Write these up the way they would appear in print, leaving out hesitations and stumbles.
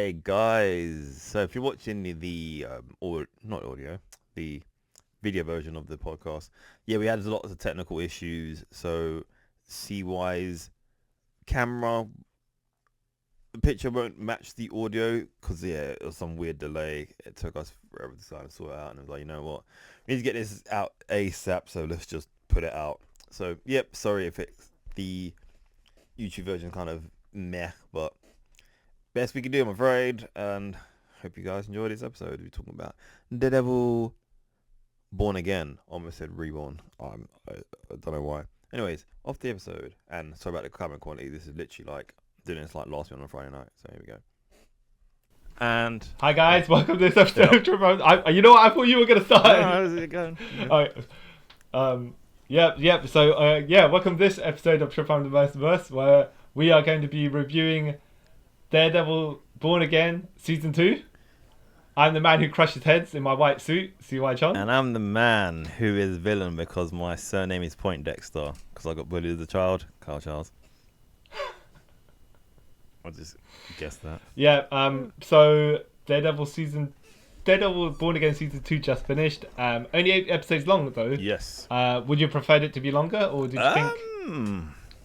Hey guys, so if you're watching the or not audio, the video version of the podcast, yeah, we had lots of technical issues. So CY's camera, the picture won't match the audio because it was some weird delay. It took us forever to kind of sort it out, and I was like, you know what, we need to get this out ASAP. So let's just put it out. So yep, sorry if it's the YouTube version kind of meh, but best we can do, I'm afraid, and hope you guys enjoy this episode. We're talking about Daredevil Born Again. Almost said Reborn. I don't know why. Anyways, off the episode, and sorry about the camera quality. This is literally like doing this like last week on a Friday night. So here we go. And hi guys, welcome to this episode. You know what? I thought you were gonna start. how's it going? Alright. Yep. So welcome to this episode of Trip from the Multiverse, where we are going to be reviewing Daredevil Born Again Season 2. I'm the man who crushes heads in my white suit, CY Chon. And I'm the man who is villain because my surname is Poindexter because I got bullied as a child. Carl Charles. I just guessed that. Yeah. So Daredevil Born Again Season 2 just finished. Only 8 episodes long though. Yes. Would you have preferred it to be longer, or did you think?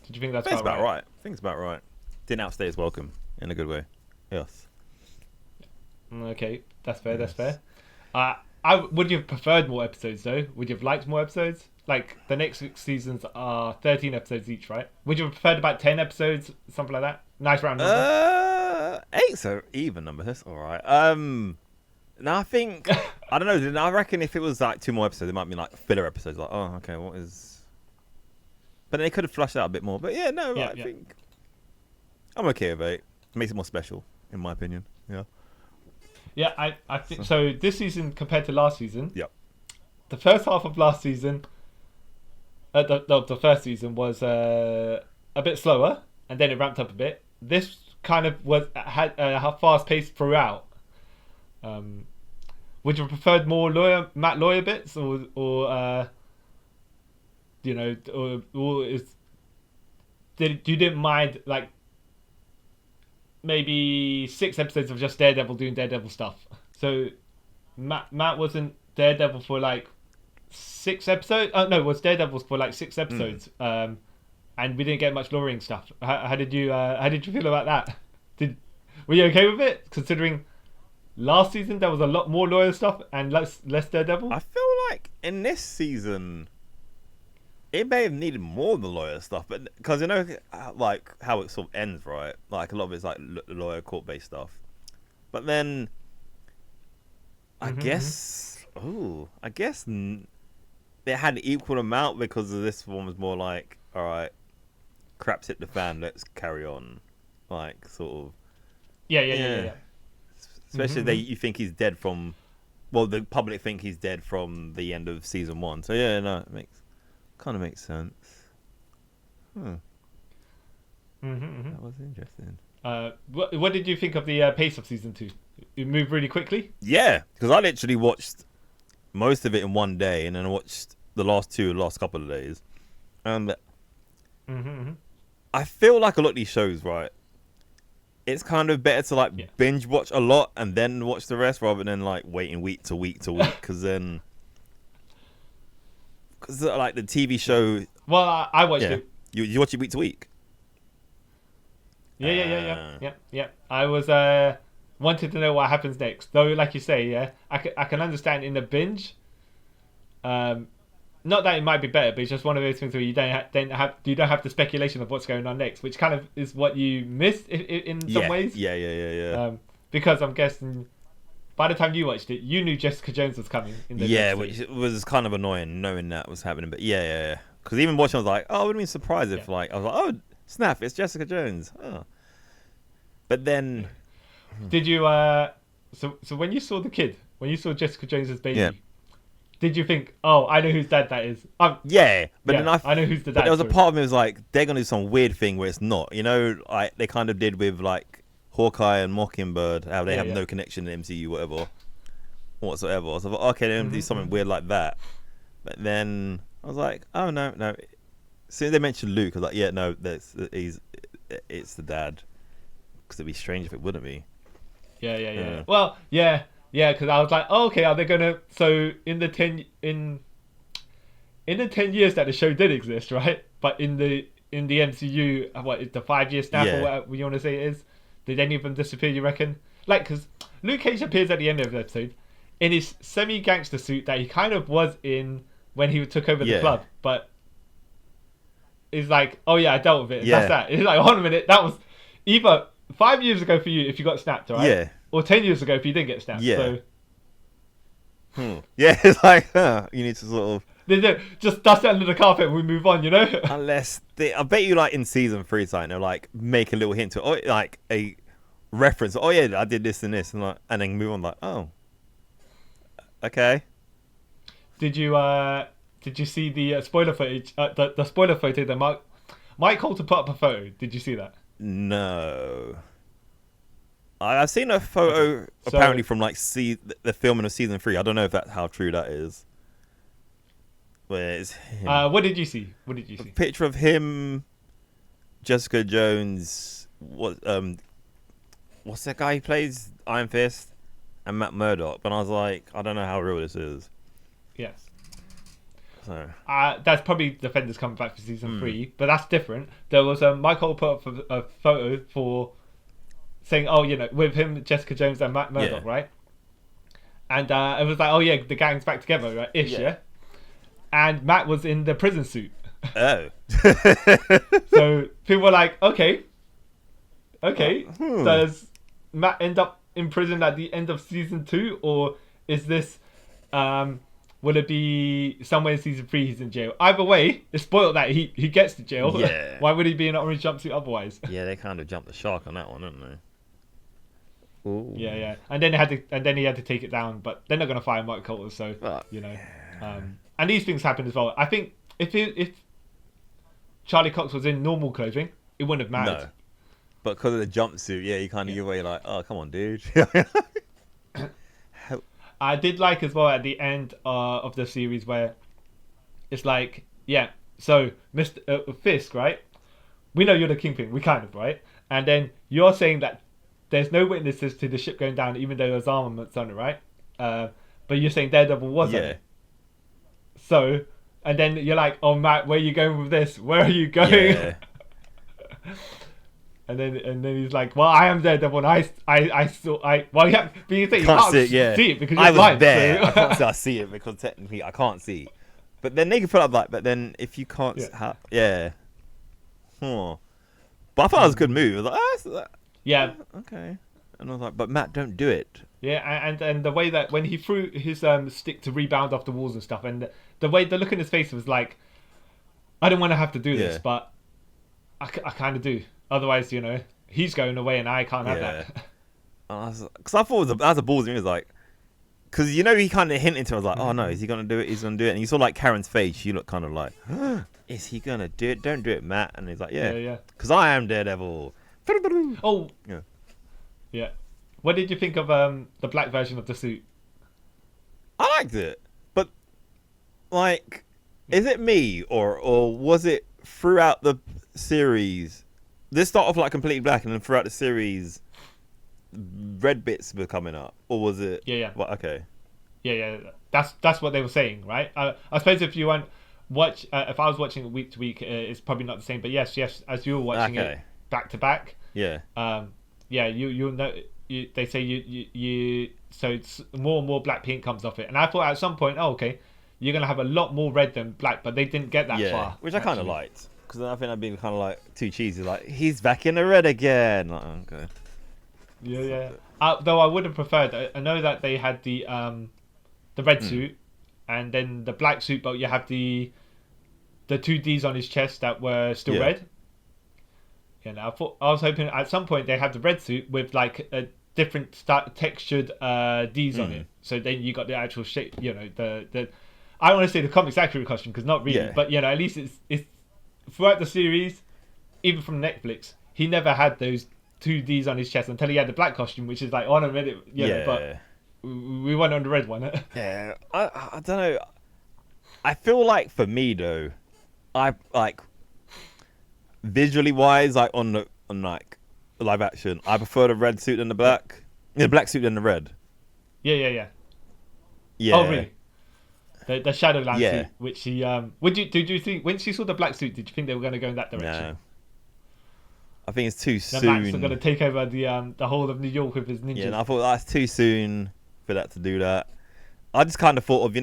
Did you think that's about right? I think it's about right. Didn't outstay its welcome in a good way. Yes. Okay, that's fair. That's fair. Would you have preferred more episodes though? Would you have liked more episodes? Like the next 6 seasons are 13 episodes each, right? Would you have preferred about 10 episodes, something like that? Nice round number. 8, so even number. That's all right. Now I think I don't know. I reckon if it was like 2 more episodes, it might be like filler episodes. Like, oh, okay, what is? But then they could have flushed out a bit more. But yeah, no, I think I'm okay with 8. It makes it more special, in my opinion. Yeah. Yeah, I think so. This season compared to last season. Yep. The first half of last season, the first season was a bit slower, and then it ramped up a bit. This kind of had fast paced throughout. Would you have preferred more Matt Lawyer bits, or you didn't mind like maybe 6 episodes of just Daredevil doing Daredevil stuff? So Matt wasn't Daredevil for like 6 episodes. Oh no, was Daredevil for like 6 episodes. And we didn't get much lawyering stuff. How did you feel about that? Were you okay with it, considering last season there was a lot more lawyer stuff and less Daredevil? I feel like in this season it may have needed more of the lawyer stuff, but because like how it sort of ends, right? Like a lot of it's like lawyer court-based stuff, but then I guess they had an equal amount because of this one was more like, all right, crap's hit the fan, let's carry on, like sort of. Yeah. Especially you think he's dead from, well, the public think he's dead from the end of season 1. So yeah, no, it kind of makes sense. That was interesting. What did you think of the pace of season 2? It moved really quickly. Yeah, because I literally watched most of it in one day, and then I watched the last couple of days. And I feel like a lot of these shows, right? It's kind of better to like binge watch a lot and then watch the rest rather than like waiting week to week, because like the TV show. Well, I watched it. You watch it week to week. Yeah. I was wanted to know what happens next, though. Like you say, I can understand in the binge. Not that it might be better, but it's just one of those things where you don't have the speculation of what's going on next, which kind of is what you missed in some ways. Yeah. Because I'm guessing by the time you watched it, you knew Jessica Jones was coming. Which was kind of annoying knowing that was happening. But yeah. Because even watching, I was like, oh, I wouldn't be surprised if I was like, oh, snap, it's Jessica Jones. Oh. But then, did you? So when you saw the kid, when you saw Jessica Jones's baby. Did you think, oh, I know whose dad that is? Then I know who's the dad. But there was a part of me that was like, they're going to do some weird thing where it's not. Like they kind of did with like Hawkeye and Mockingbird, how they have no connection to MCU, whatsoever. So I thought, okay, they're going to do something weird like that. But then I was like, oh, no. As soon as they mentioned Luke, I was like, yeah, no, it's the dad. Because it'd be strange if it wouldn't be. Yeah. Well, yeah, because I was like, oh, okay, are they gonna? So in the 10 years that the show did exist, right? But in the MCU, what is the 5 year snap or Yeah. whatever you want to say it is? Did any of them disappear? You reckon? Like, because Luke Cage appears at the end of the episode in his semi-gangster suit that he kind of was in when he took over the Yeah. club, but it's like, oh yeah, I dealt with it. Yeah. That's that. It's like, hold on a minute, that was either 5 years ago for you if you got snapped, right? Yeah. Or 10 years ago if you didn't get snapped. Yeah. So Yeah, it's like, you need to sort of... just dust it under the carpet and we move on, you know? Unless I bet you like in season 3 something they'll like make a little hint to it, or like a reference. Oh yeah, I did this and this, and like, and then move on. Like, oh, okay. Did you see the spoiler footage? The spoiler photo that Mike Coulter put up a photo. Did you see that? No, I've seen a photo apparently from like the filming of season 3. I don't know if that's how true that is. Where it's him. What did you see? A picture of him, Jessica Jones. What's that guy who plays Iron Fist, and Matt Murdock? And I was like, I don't know how real this is. Yes. So that's probably Defenders coming back for season 3, but that's different. There was Michael put up a photo for saying, oh, you know, with him, Jessica Jones, and Matt Murdock, right? And it was like, oh yeah, the gang's back together, right? Ish, yeah. And Matt was in the prison suit. Oh. So people were like, okay. Does Matt end up in prison at the end of season 2, or is this will it be somewhere in season 3 he's in jail? Either way, it's spoiled that he gets to jail. Yeah. Why would he be in an orange jumpsuit otherwise? Yeah, they kind of jumped the shark on that one, didn't they? Ooh. Yeah. And then he had to take it down, but they're not going to fire Mike Coulter, so you know. And these things happen as well. I think if Charlie Cox was in normal clothing, it wouldn't have mattered. No. But because of the jumpsuit, you kind of give away like, oh, come on, dude. I did like as well at the end of the series where it's like, so Mr. Fisk, right? We know you're the Kingpin. We kind of, right? And then you're saying that there's no witnesses to the ship going down, even though there's armaments on it, right? But you're saying Daredevil wasn't. Yeah. So, and then you're like, oh, Matt, where are you going with this? Where are you going? Yeah. And then he's like, well, I am Daredevil, and I but you think you can't see it because you're I was blind. there. So. I can't say I see it because technically I can't see. But then they can put up like, but then if you can't, Huh. But I thought it was a good move. I was like, okay. And I was like, but Matt, don't do it. Yeah, and the way that when he threw his stick to rebound off the walls and stuff, and the look in his face was like, I don't want to have to do this, but I kind of do. Otherwise, you know, he's going away and I can't have that. Because I thought that was a ballsy. It was like, because you know he kind of hinted to. I was like, oh no, is he gonna do it? He's gonna do it. And you saw like Karen's face. She looked kind of like, is he gonna do it? Don't do it, Matt. And he's like, yeah. Because I am Daredevil. Oh. Yeah. What did you think of the black version of the suit? I liked it, but like, is it me or was it throughout the series? This started off like completely black, and then throughout the series, red bits were coming up, or was it? Yeah. Well, okay. Yeah. That's what they were saying, right? I suppose if you want watch, if I was watching it week to week, it's probably not the same. But yes, as you were watching it back to back, you'll know. They say you so it's more and more black paint comes off it, and I thought at some point, you're gonna have a lot more red than black, but they didn't get that far, which I kind of liked. Because I think I've been kind of like too cheesy, like he's back in the red again. Like, okay. Yeah. Though I would have preferred. I know that they had the red suit, and then the black suit, but you have the 2 Ds on his chest that were still red. Yeah, I was hoping at some point they had the red suit with like a different textured Ds on it, so then you got the actual shape. You know, the I want to say the comics accurate costume because not really, but you know, at least it's. Throughout the series, even from Netflix, he never had those 2 Ds on his chest until he had the black costume, which is like, on a minute, but we went on the red one. I don't know. I feel like for me though, I like visually wise, like on like live action, I prefer the red suit than the black. The black suit and the red. Yeah. Yeah. Oh, really? The Shadowland Yeah. suit, which she did you think when she saw the black suit? Did you think they were going to go in that direction? No. I think it's too That soon. Max are going to take over the whole of New York with his ninjas. Yeah, and I thought that's too soon for that to do that. I just kind of thought of,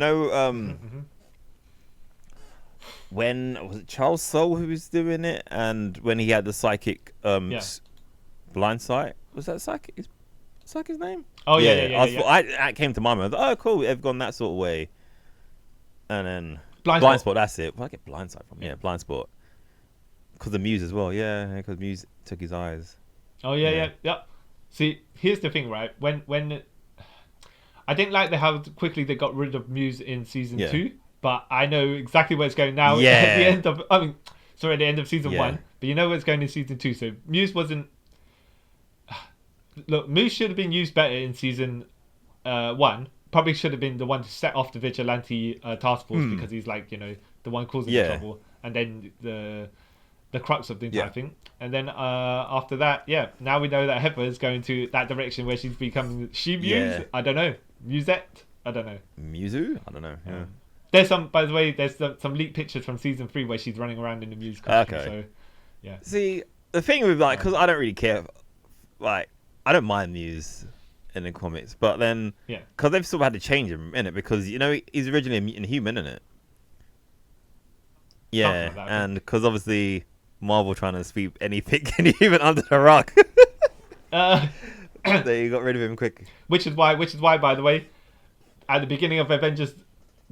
when was it Charles Soule who was doing it, and when he had the psychic blind sight, was that psychic? Is his name? Oh yeah. That came to my mind. I was like, oh, cool, they've gone that sort of way. And then Blind Spot. That's it. Where did I get blind sight from? Yeah, blind spot. Because of Muse as well. Yeah, because Muse took his eyes. Oh yeah. See, here's the thing, right? When I didn't like how quickly they got rid of Muse in season 2, but I know exactly where it's going now. Yeah. At the end of, at the end of season 1. But you know where it's going in season 2. So Muse wasn't. Look, Muse should have been used better in season 1. Probably should have been the one to set off the vigilante task force because he's like, the one causing the trouble, and then the crux of the entire thing. And then after that, now we know that Heather is going to that direction where she's becoming Muse. Yeah. I don't know. Musette? I don't know. Muzu? I don't know. Yeah. There's by the way, there's some leaked pictures from season 3 where she's running around in the Muse costume. Okay. So, yeah. See, the thing with because I don't really care. Like, I don't mind Muse in the comics, but then because they've sort of had to change him in it because he's originally a mutant human, isn't it? Yeah, like that, and because obviously Marvel trying to sweep anything human under the rug. They got rid of him quick. Which is why, by the way, at the beginning of Avengers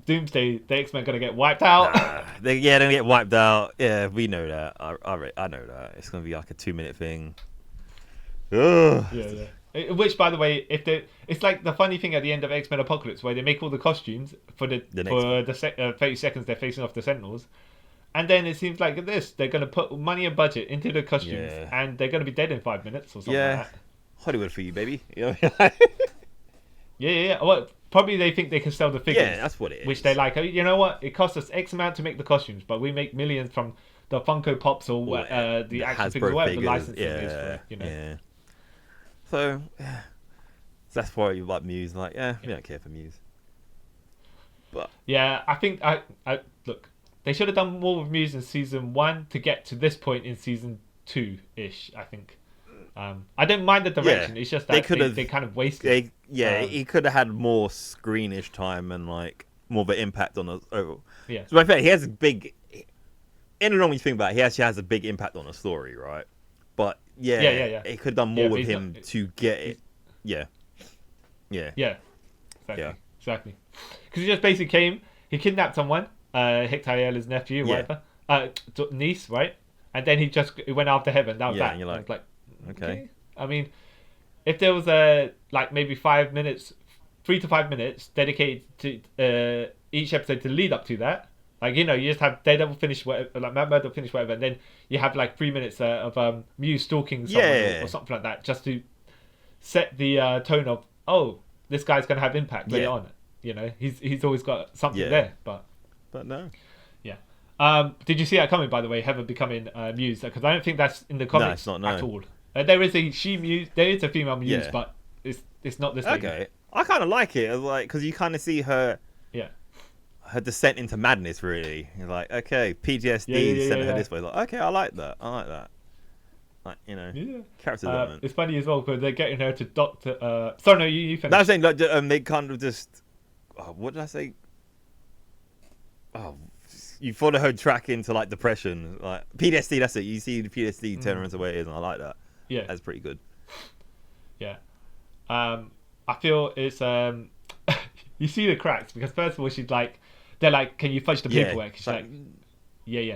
Doomsday, the X-Men are gonna get wiped out. They're gonna get wiped out. Yeah, we know that. I know that. It's gonna be like a 2-minute thing. Ugh. Yeah. Which, by the way, it's like the funny thing at the end of X-Men Apocalypse, where they make all the costumes for the 30 seconds they're facing off the Sentinels, and then it seems like this: they're going to put money and budget into the costumes, and they're going to be dead in 5 minutes or something like that. Hollywood for you, baby. Yeah. Well, probably they think they can sell the figures. Yeah, that's what it is. Which they like. You know what? It costs us X amount to make the costumes, but we make millions from the Funko Pops or the action figures, whatever the licensing is for it. Yeah. So that's why you like Muse. Like, we don't care for Muse. But yeah, I think I look. They should have done more with Muse in season 1 to get to this point in season 2-ish. I think. I don't mind the direction. It's just that they kind of wasted. He could have had more screenish time and like more of an impact on us. Oh, yeah. So, in fact, he has a big. In the long you think about it, he actually has a big impact on the story, right? But yeah. He could have done more with him to get it. Yeah. Exactly. Because he just basically came. He kidnapped someone, Hectaella's nephew, whatever, niece, right? And then he went after Heaven. That was that. And you're like, okay. I mean, if there was maybe 5 minutes, 3 to 5 minutes dedicated to each episode to lead up to that. Like, you just have Daredevil finish whatever, like Matt Murdock finish whatever, and then you have like 3 minutes of Muse stalking someone or something like that, just to set the tone of, this guy's gonna have impact later on. He's always got something there, but no. Yeah. Did you see that coming? By the way, Heather becoming Muse, because I don't think that's in the comics at all. There is a Muse, there is a female Muse, but it's not this. Okay, lady. I kind of like it, because you kind of see her. Yeah. Her descent into madness, really. You're like, okay, PTSD sent her this way. Like, okay, I like that. Like, character development. It's funny as well because they're getting her to doctor. Sorry, no, you finish. No, I was saying like they kind of just. What did I say? You follow her track into like depression, like PTSD. That's it. You see the PTSD turn into where it is, and I like that. Yeah, that's pretty good. Yeah, I feel it's you see the cracks because first of all they're like, can you fudge the paperwork? She's like,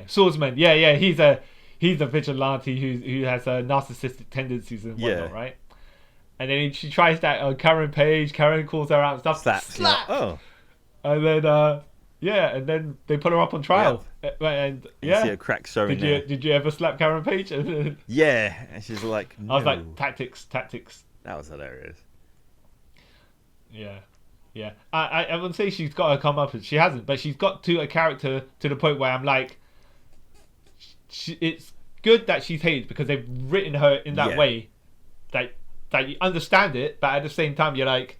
swordsman. Yeah. He's a vigilante who has narcissistic tendencies and whatnot, right? And then she tries that on Karen Page. Karen calls her out and stuff. Slap. Oh. And then and then they put her up on trial. And you see a crack showing. Did you ever slap Karen Page? Yeah, and she's like, no. I was like, tactics. That was hilarious. Yeah. I wouldn't say she's got to come up, she hasn't, but she's got to a character to the point where I'm like, it's good that she's hated because they've written her in that way that that you understand it, but at the same time you're like,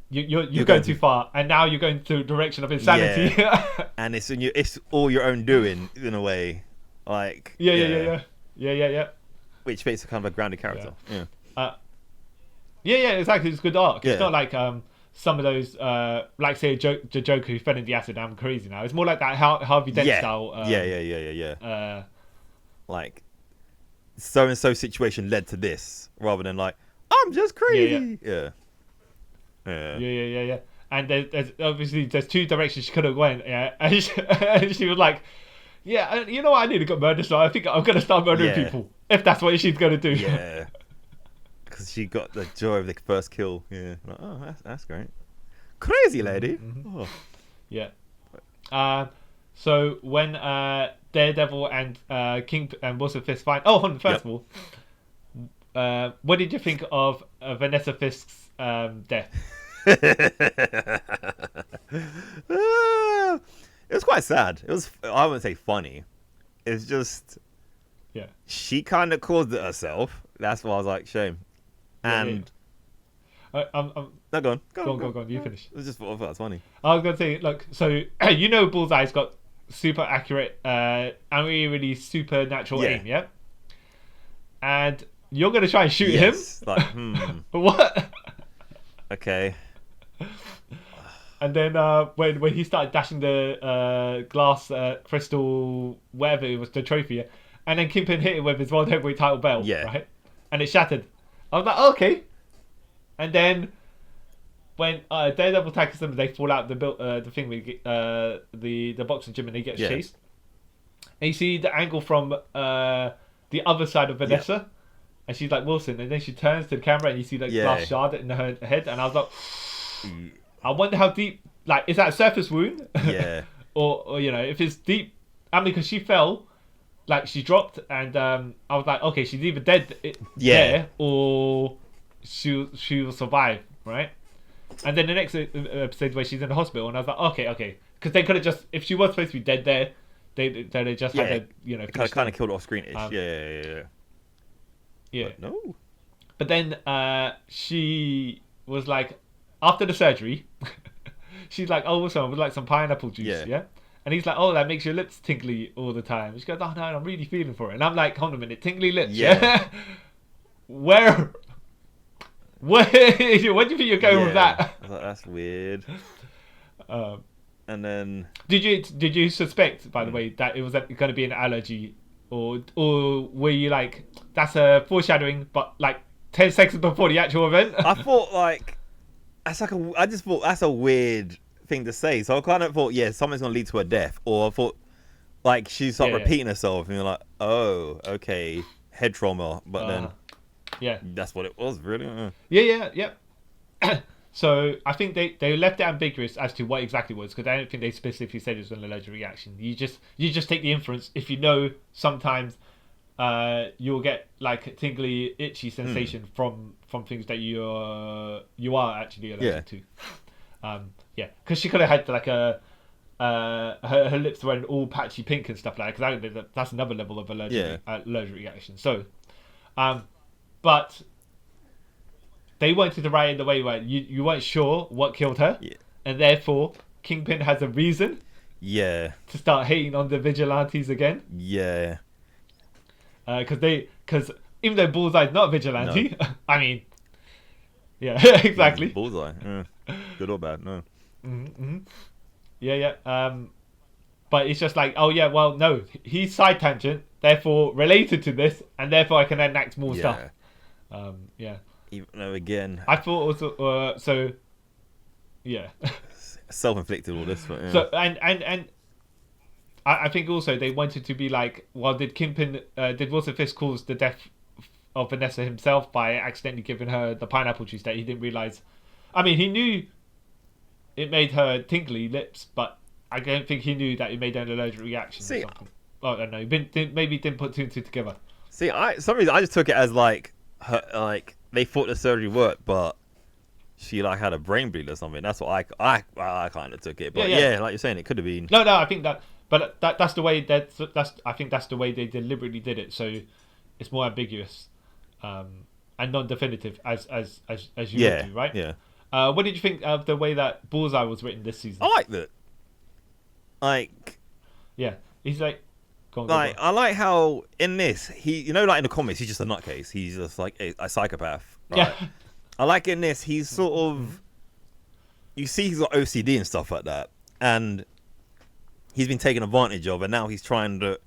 you're going too far, and now you're going to the direction of insanity. Yeah. And it's all your own doing in a way, like Yeah. which makes it kind of a grounded character. Yeah, exactly. It's good arc. Yeah. It's not like some of those like say the Joker who fell in the acid. I'm crazy now. It's more like that Harvey Dent style. Yeah. Like so and so situation led to this, rather than like I'm just crazy. Yeah. And there's obviously two directions she could have went. Yeah, and she was like, yeah, you know what? I need to go murder, so I think I'm gonna start murdering people if that's what she's gonna do. Yeah. Because she got the joy of the first kill. Yeah. Like, oh, that's great. Crazy lady. Mm-hmm. Oh. Yeah. So when Daredevil and King and Wilson Fisk find... Oh, hold on, first of all, what did you think of Vanessa Fisk's death? It was quite sad. It was, I wouldn't say funny. It's just... Yeah. She kind of caused it herself. That's why I was like, shame. And... No, go on. You finish. I just thought it was funny. I was going to say, look, so you know Bullseye's got super accurate and really supernatural aim, yeah? And you're going to try and shoot him? Like, What? Okay. And then when he started dashing the glass crystal, whatever it was, the trophy, and then Kingpin hit it with his World Heavyweight title belt, right? And it shattered. I was like, oh, okay. And then when Daredevil tackles them, they fall out the thing with the boxing gym, and he gets chased. And you see the angle from the other side of Vanessa, and she's like Wilson, and then she turns to the camera, and you see that glass shard in her head, and I was like, I wonder how deep. Like, is that a surface wound? Yeah. or you know, if it's deep, I mean, because she fell. Like, she dropped, and I was like, okay, she's either dead there, or she will survive, right? And then the next episode where she's in the hospital, and I was like, okay, because they could have just, if she was supposed to be dead there, they just had to, you know, kind of killed off screen-ish. Yeah. But no. But then she was like, after the surgery, she's like, oh, also I would like some pineapple juice, yeah? And he's like, oh, that makes your lips tingly all the time. She goes, oh, no, I'm really feeling for it. And I'm like, hold on a minute, tingly lips, yeah? Where do you think you're going with that? That's weird. And then... Did you suspect, by the way, that it was going to be an allergy? Or were you like, that's a foreshadowing, but like 10 seconds before the actual event? I thought like, I just thought that's a weird thing to say. So I kind of thought, something's going to lead to her death. Or I thought, like, she's repeating herself. And you're like, oh, okay, head trauma. But then, that's what it was, really. Yeah. So I think they left it ambiguous as to what exactly it was, because I don't think they specifically said it was an allergic reaction. You just take the inference. If you know, sometimes you'll get like a tingly, itchy sensation from things that you are actually allergic to. Because she could have had like her lips were all patchy pink and stuff like that. Because that's another level of allergic reaction. So, but they wanted to write it the way where you weren't sure what killed her, and therefore Kingpin has a reason, to start hating on the vigilantes again. Because even though Bullseye's not a vigilante, I mean, exactly. Bullseye, good or bad, no. But it's just like, oh yeah, well no, he's side tangent, therefore related to this, and therefore I can enact more stuff. Even though again, I thought also self-inflicted all this, but so and I think also they wanted to be like, well, did Wilson Fisk cause the death of Vanessa himself by accidentally giving her the pineapple juice that he didn't realize? I mean, he knew it made her tingly lips, but I don't think he knew that it made an allergic reaction. See, or something. I don't know. Maybe didn't put two and two together. See, some reason I just took it as like her, like they thought the surgery worked, but she like had a brain bleed or something. That's what I kind of took it. But like you're saying, it could have been. No, I think that, but that's the way I think that's the way they deliberately did it. So it's more ambiguous. and non-definitive as you would do, right? Yeah. What did you think of the way that Bullseye was written this season? I like that. Like, yeah, he's like, go on. I like how in this he, like in the comics, he's just a nutcase. He's just like a psychopath. Right? Yeah. I like in this he's sort of, you see he's got OCD and stuff like that, and he's been taken advantage of, and now he's trying to,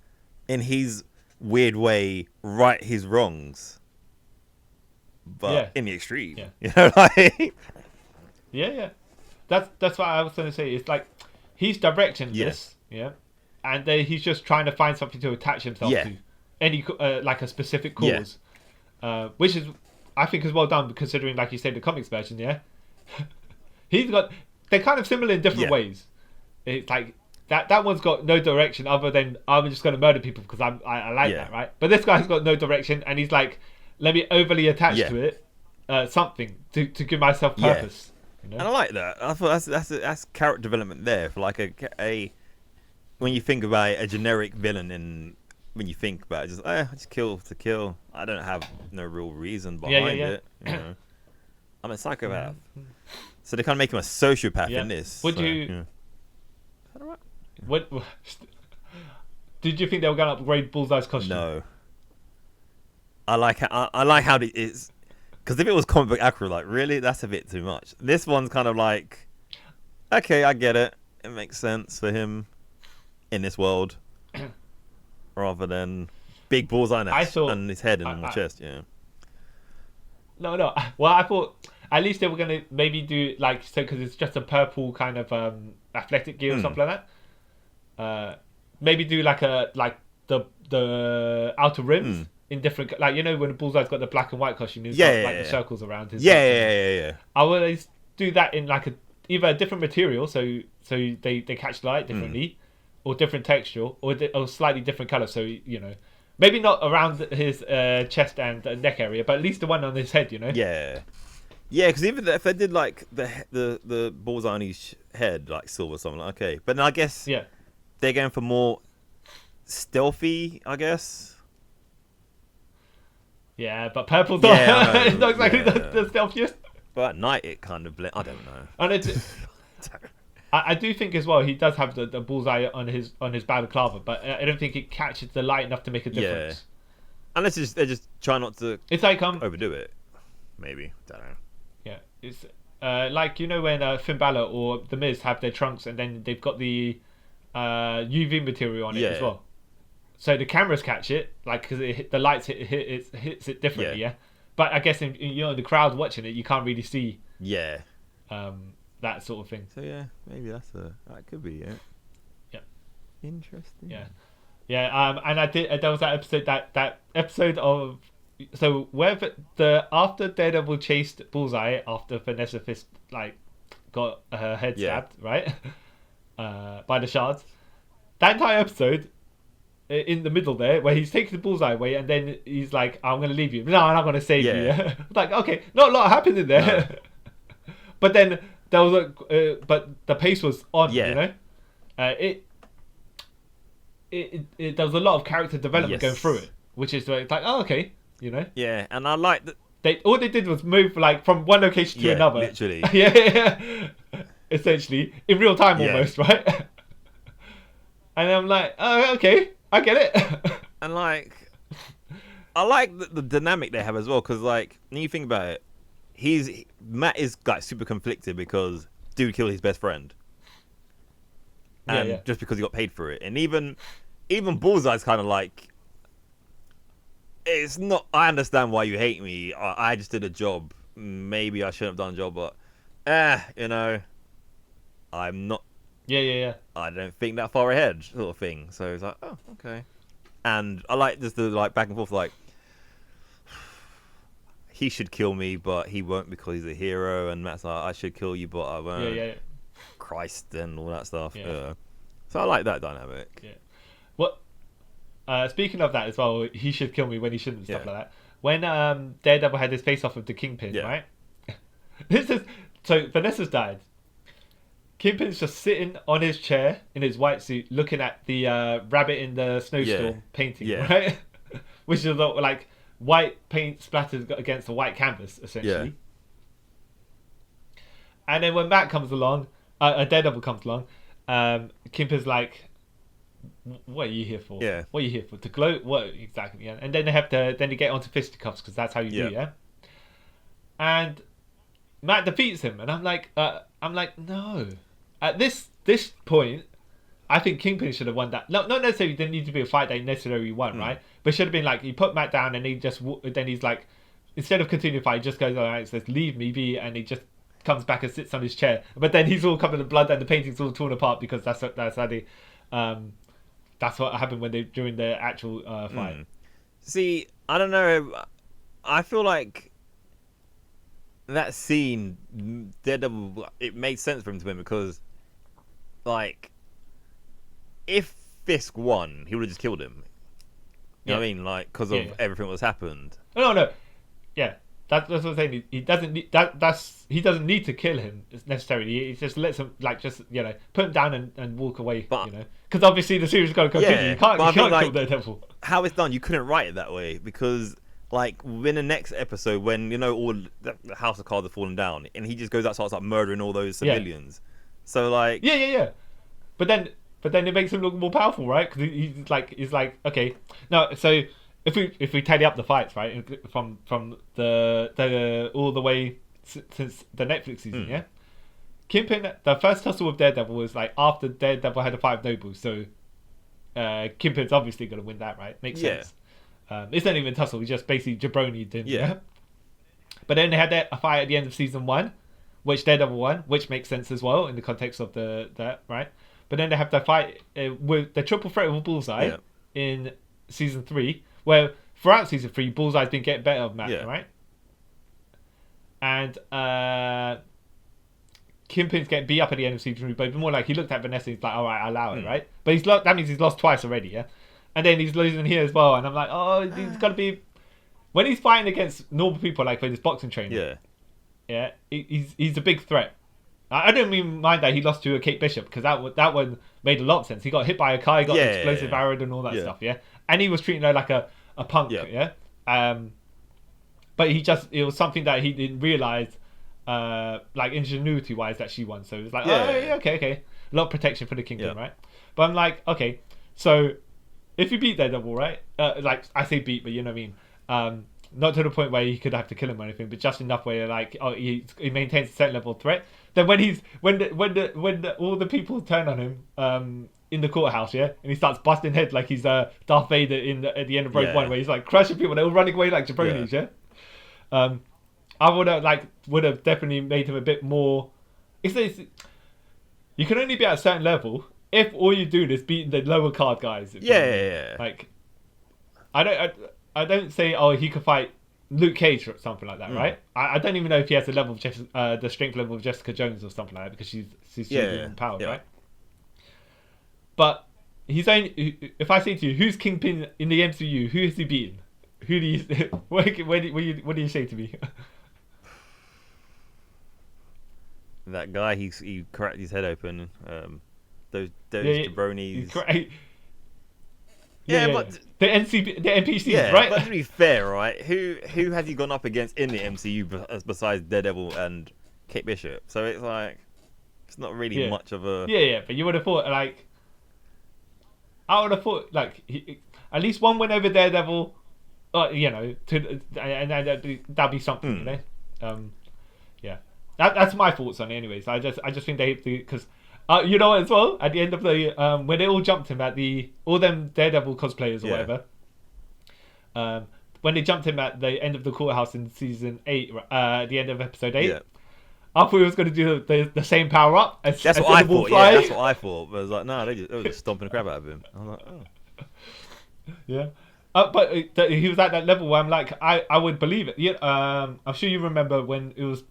in his weird way, right his wrongs, but in the extreme. Yeah. Like. Yeah. That's what I was going to say. It's like he's directing this, and he's just trying to find something to attach himself to, any like a specific cause, which is, I think, is well done considering, like you said, the comics version. Yeah, they're kind of similar in different ways. It's like that one's got no direction other than I'm just going to murder people because I like that, right? But this guy's got no direction, and he's like, let me overly attach to it something to give myself purpose. And I like that. I thought that's character development there for like a when you think about it, a generic villain, and when you think about it, just kill to kill. I don't have no real reason behind it. I'm a psychopath. So they kind of make him a sociopath in this. Would you? What did you think they were going to upgrade Bullseye's costume? No. I like how it's. Because if it was comic book accurate, like, really? That's a bit too much. This one's kind of like, okay, I get it. It makes sense for him in this world. Rather than big bullseye on his head and my chest, No. Well, I thought at least they were going to maybe do, like, so because it's just a purple kind of athletic gear or something like that. Maybe do like the outer rims. In different, like, when Bullseye's got the black and white costume, he's got like the circles around his. Yeah. I would always do that in like either a different material, so they catch light differently, or different texture, or slightly different color. So maybe not around his chest and neck area, but at least the one on his head. Yeah, because even if they did like the Bullseye on his head, like silver or something, like, okay, but then I guess they're going for more stealthy, I guess. Yeah, but purple's not, it's not exactly the stealthiest. But at night it kind of I don't know. And I do think as well he does have the bullseye on his balaclava, but I don't think it catches the light enough to make a difference. Unless they just try not to. It's like overdo it. Maybe, don't know. Yeah, it's like when Finn Balor or The Miz have their trunks and then they've got the UV material on it as well. So the cameras catch it, like, because the lights hits it differently, yeah. But I guess in the crowd watching it, you can't really see, that sort of thing. So maybe that could be it. Yeah. Interesting. Yeah. And there was that episode that episode of where after Daredevil chased Bullseye after Vanessa Fist got her head stabbed, right, by the shards. That entire episode. In the middle there, where he's taking the Bullseye away, and then he's like, "I'm going to leave you." No, I'm not going to save you. Like, okay, not a lot happened in there, but then there was but the pace was on. There was a lot of character development going through it, which is like, oh, okay, Yeah, and I like that. All they did was move from one location to another, literally. Essentially in real time almost, right? And I'm like, oh, okay. I get it. And I like the dynamic they have as well, because when you think about it, Matt is like super conflicted because dude killed his best friend, and just because he got paid for it, and even Bullseye's kind of like, it's not. I understand why you hate me. I just did a job. Maybe I shouldn't have done a job, but I'm not. Yeah. I don't think that far ahead, sort of thing. So it's like, oh, okay. And I like just the back and forth, he should kill me, but he won't because he's a hero. And Matt's like, I should kill you, but I won't. Yeah. Christ and all that stuff. Yeah. So I like that dynamic. Yeah. What? Speaking of that as well, he should kill me when he shouldn't, stuff like that. When Daredevil had his face off with the Kingpin, right? So Vanessa's died. Kingpin's just sitting on his chair in his white suit, looking at the rabbit in the snowstorm painting, right? Which is like white paint splattered against a white canvas, essentially. And then when Matt comes along, a Daredevil comes along, Kingpin's like, what are you here for? Yeah. What are you here for? To gloat? What exactly? Yeah. And then they get onto fisticuffs because that's how you do, yeah. And Matt defeats him, and I'm like, no. At this point, I think Kingpin should have won that. No, not necessarily. Didn't need to be a fight that he necessarily won, right? But it should have been like he put Matt down, and then he's like, instead of continuing the fight, he just goes, all right, says, leave me be, and he just comes back and sits on his chair. But then he's all covered in blood, and the painting's all torn apart because that's how they. That's what happened during the actual fight. See, I don't know. I feel like that scene, Daredevil, it made sense for him to win because, like, if Fisk won, he would have just killed him. You know what I mean? Like, because of everything that's happened. No. Yeah, that's what I'm saying. He doesn't need he doesn't need to kill him necessarily. He just lets him put him down and walk away. But, because obviously the series is going to continue. You can't kill Daredevil. How it's done, you couldn't write it that way because, like, within the next episode, when all the House of Cards are falling down, and he just goes out, starts like murdering all those civilians. So like, but then it makes him look more powerful, right? Because he's like, okay, no. So if we tally up the fights, right, from the all the way since the Netflix season, Kingpin, the first tussle with Daredevil was like after Daredevil had a fight with Noble, so Kingpin's obviously going to win that, right? Makes sense. It's not even a tussle; we just basically jabronied him. Yeah. But then they had a fight at the end of season 1, which Daredevil won, which makes sense as well in the context of that, right? But then they have the fight with the triple threat with Bullseye in season 3, where throughout season 3, Bullseye's been getting better of Matt, right? And Kingpin's getting beat up at the end of season 3, but it's more like he looked at Vanessa and he's like, all right, I'll allow it, right? But that means he's lost twice already, yeah? And then he's losing here as well, and I'm like, oh, he's got to be... When he's fighting against normal people, like with his boxing trainer, he's a big threat. I don't even mind that he lost to a Kate Bishop, because that one made a lot of sense. He got hit by a car, he got an explosive arrow and all that stuff, and he was treating her like a punk, but it was something that he didn't realise, like ingenuity wise, that she won. So it was like, okay, a lot of protection for the Kingpin, right? But I'm like, okay, so if you beat Daredevil, right? Like, I say beat, but you know what I mean. Not to the point where he could have to kill him or anything, but just enough where like, he maintains a certain level of threat. Then when all the people turn on him in the courthouse, and he starts busting heads like he's Darth Vader at the end of Rogue One, where he's like crushing people, they're all running away like jabronis, I would have definitely made him a bit more. You can only be at a certain level if all you do is beating the lower card guys. Like, I don't say, he could fight Luke Cage or something like that, right? I don't even know if he has the level of the strength level of Jessica Jones or something like that, because she's empowered, right? But he's only. If I say to you, who's Kingpin in the MCU? Who has he beaten? Who do you? What do you say to me? That guy, he cracked his head open. Those jabronis. But the NPCs, right? But to be fair, right? Who has he gone up against in the MCU besides Daredevil and Kate Bishop? So it's like, it's not really much of a. But you would have thought, like, I would have thought, like, at least one win over Daredevil, and that'd be something, you know. That's my thoughts on it. Anyways, I just think they because. You know what, as well, at the end of the when they all jumped him at all them Daredevil cosplayers or whatever, when they jumped him at the end of the courthouse in season 8, at the end of episode 8, I thought he was going to do the same power up. That's what I thought. Yeah, that's what I thought. But I was like, no, they were just stomping the crap out of him. I was like, oh. Yeah. But he was at that level where I'm like, I would believe it. Yeah. I'm sure you remember when it was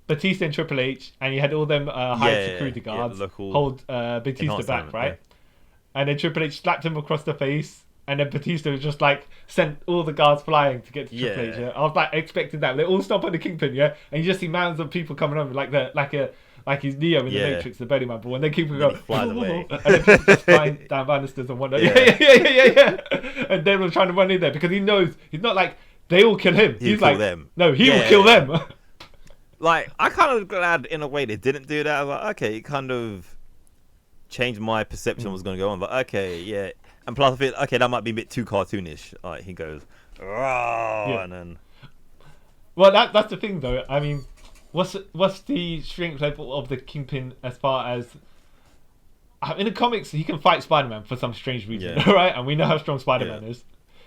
Batista and Triple H, and you had all them high security guards hold Batista back, right? And then Triple H slapped him across the face, and then Batista just like sent all the guards flying to get to Triple H. I was like expecting that. They all stop on the Kingpin, and you just see mounds of people coming over, like like he's Neo in the Yeah. Matrix, the Burning Man ball, and then Kingpin And goes, then he flies away. and then people just find down banisters and whatnot. Yeah. Yeah. And then we're trying to run in there because he knows he's not like they all kill him. He'll He's kill like, them. no, he will Yeah. kill them. Like, I kind of glad in a way they didn't do that. I was like, okay, it kind of changed my perception of what's going to go on. But okay, yeah. And plus I feel, okay, that might be a bit too cartoonish. Like, he goes, "Rawr," and then... Well, that's the thing though. I mean, what's the strength level of the Kingpin as far as in the comics he can fight Spider-Man for some strange reason, Yeah. right? And we know how strong Spider-Man is.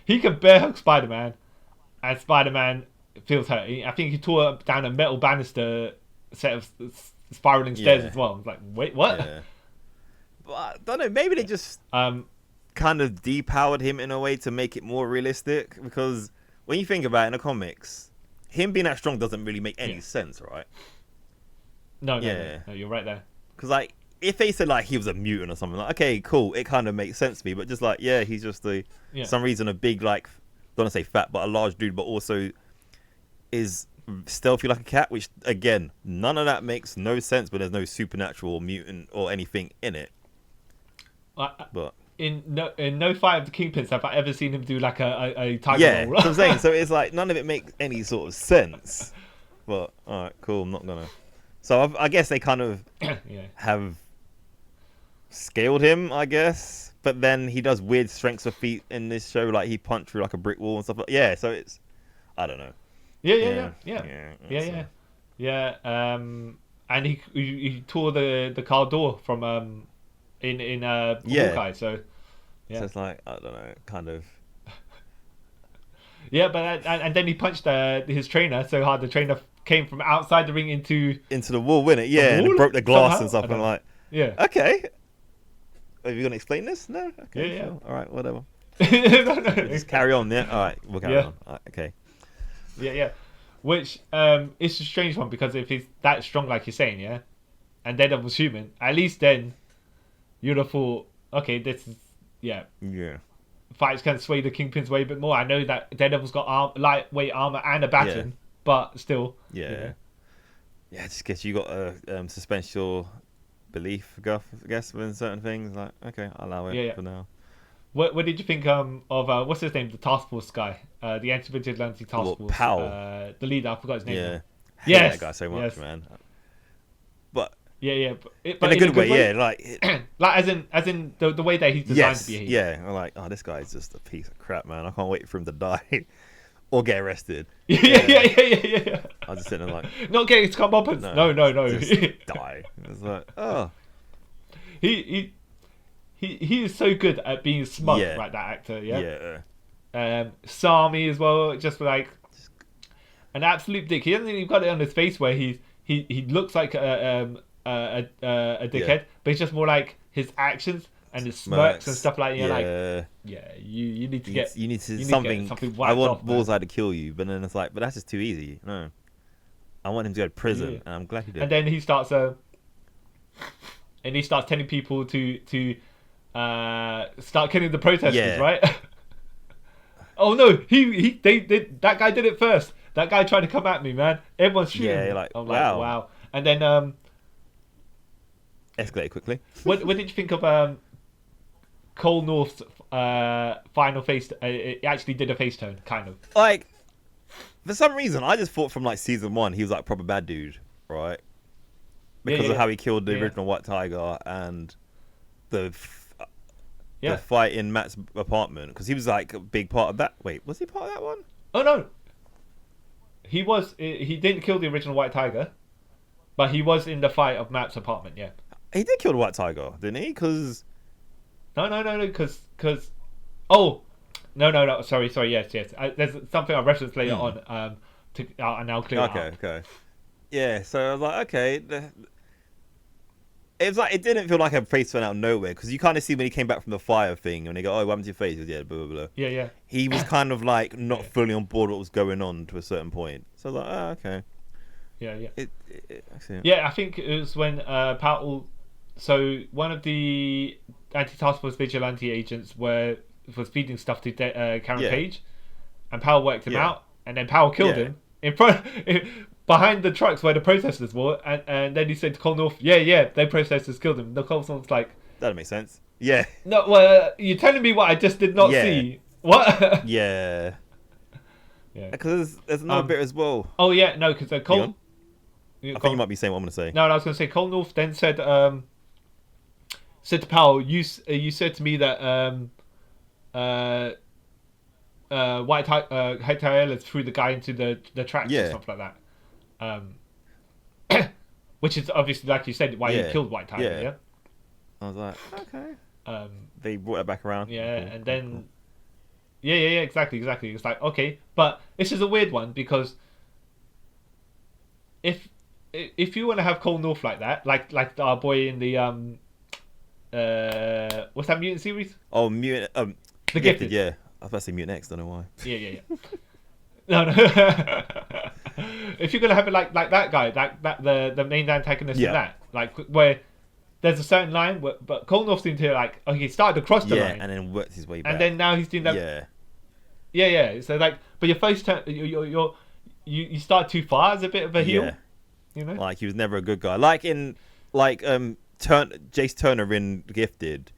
He can bear hug Spider-Man, and Spider-Man feels hurt. I think he tore down a metal banister set of spiraling stairs as well. I was like, wait, what? Yeah. But I don't know, maybe they just kind of depowered him in a way to make it more realistic, because when you think about it in the comics, him being that strong doesn't really make any sense, right? No, you're right there. Because like, if they said like he was a mutant or something, like, okay, cool, it kind of makes sense to me. But just like, yeah, he's just some reason a big, like, don't want to say fat, but a large dude, but also is stealthy like a cat, which again, none of that makes no sense. But there's no supernatural or mutant or anything in it. But in no fight of the Kingpins have I ever seen him do like a tiger yeah, roll. that's what I'm saying. So it's like none of it makes any sort of sense. But all right, cool. I'm not gonna. So I guess they kind of have scaled him, I guess. But then he does weird strengths of feet in this show, like he punched through like a brick wall and stuff. Yeah, so it's, I don't know. Yeah. And he tore the car door from in Hawkeye. So yeah, so it's like, I don't know, kind of. Yeah, but and then he punched his trainer so hard the trainer came from outside the ring into the wall, wasn't it? Yeah, and it broke the glass and stuff. And like, yeah, okay. Are you gonna explain this? No. Okay. Yeah. Sure. All right. Whatever. No. Just carry on. Yeah. All right. We'll carry on. All right, okay. Yeah. Which it's a strange one because if he's that strong, like you're saying, yeah, and Daredevil's human, at least then you'd have thought, okay, this is yeah. Fights can sway the Kingpin's way a bit more. I know that Daredevil's got lightweight armor and a baton, but still. Yeah. I just guess you got to suspend your belief, I guess, with certain things. Like, okay, I'll allow it for now. What did you think of what's his name? The Task Force guy, the anti-vigilante task force. Powell. The leader. I forgot his name. Yeah. Yes. That guy so much, man. But yeah. But in a good way, yeah. Like as in the way that he's designed to behave. Yeah. I'm like, oh, this guy's just a piece of crap, man. I can't wait for him to die or get arrested. Yeah. I was just sitting there like, not getting his comeuppance. No. Just die. It's like, oh. He is so good at being smug, like that actor. Yeah. Sami as well, just like an absolute dick. He hasn't even got it on his face where he looks like a dickhead, but it's just more like his actions and his smirks and stuff like that. You need to get something I want Bullseye to kill you, but then it's like, but that's just too easy. No, I want him to go to prison, and I'm glad he did. And then he starts telling people to start killing the protesters, right? Oh no, they that guy did it first. That guy tried to come at me, man. Everyone's shooting. Yeah, me. like, I'm wow. like, wow. And then escalate quickly. What did you think of Cole North's final face? It actually did a face turn, kind of. Like, for some reason, I just thought from like season 1 he was like proper bad dude, right? Because of how he killed the original White Tiger and the fight in Matt's apartment, because he was like a big part of that. Wait, was he part of that one? Oh no, he was. He didn't kill the original White Tiger, but he was in the fight of Matt's apartment. Yeah, he did kill the White Tiger, didn't he? Because no, because oh no. Sorry. Yes. There's something I referenced later on. And I'll clear it up. Okay. Yeah, so I was like, okay. It was like, it didn't feel like a face turn out of nowhere, because you kind of see when he came back from the fire thing and they go, oh, what happened to your face? He goes, yeah, blah, blah, blah. Yeah. He was kind of like not fully on board what was going on to a certain point. So I was like, oh, okay. Yeah. Yeah, I think it was when Powell, so one of the anti-task force vigilante agents was feeding stuff to Karen Page, and Powell worked him out, and then Powell killed him in front. behind the trucks where the protesters were, and then he said to Cole North, yeah, their protesters killed him. The Cole North's like, that makes sense. Yeah. no, well, you're telling me what I just did not see. What? Yeah. Yeah. Because there's another bit as well. Oh yeah, no, because Cole. I think you might be saying what I'm going to say. No, I was going to say Cole North then said to Powell, you said to me that White Hytaela threw the guy into the tracks or something like that. Which is obviously, like you said, why you killed White Tiger. Yeah. I was like, okay. They brought it back around. Yeah, and then. Yeah, exactly. It's like, okay, but this is a weird one because if you want to have Cole North like that, like our boy in the what's that mutant series? Oh, mutant. The Gifted. Yeah, I was about to say Mutant X. Don't know why. Yeah. No. If you're gonna have it like that guy, that the main antagonist in that, like where there's a certain line, but Cole North seemed to like, he started to cross the line, and then worked his way back, and then now he's doing that. Yeah. So like, but your first turn, you start too far as a bit of a heel. You know, like he was never a good guy. Like in Jace Turner in Gifted,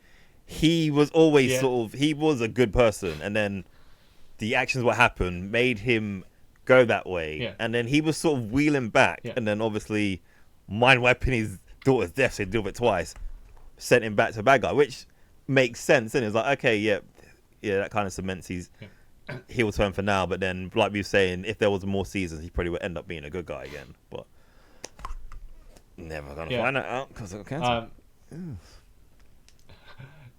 he was always sort of, he was a good person, and then the actions what happened made him go that way, and then he was sort of wheeling back, and then obviously mind wiping his daughter's death, so he did it twice, sent him back to a bad guy, which makes sense. And it's like, okay, yeah, that kind of cements his heel turn for now. But then, like we were saying, if there was more seasons, he probably would end up being a good guy again. But never gonna find that out because of cancer.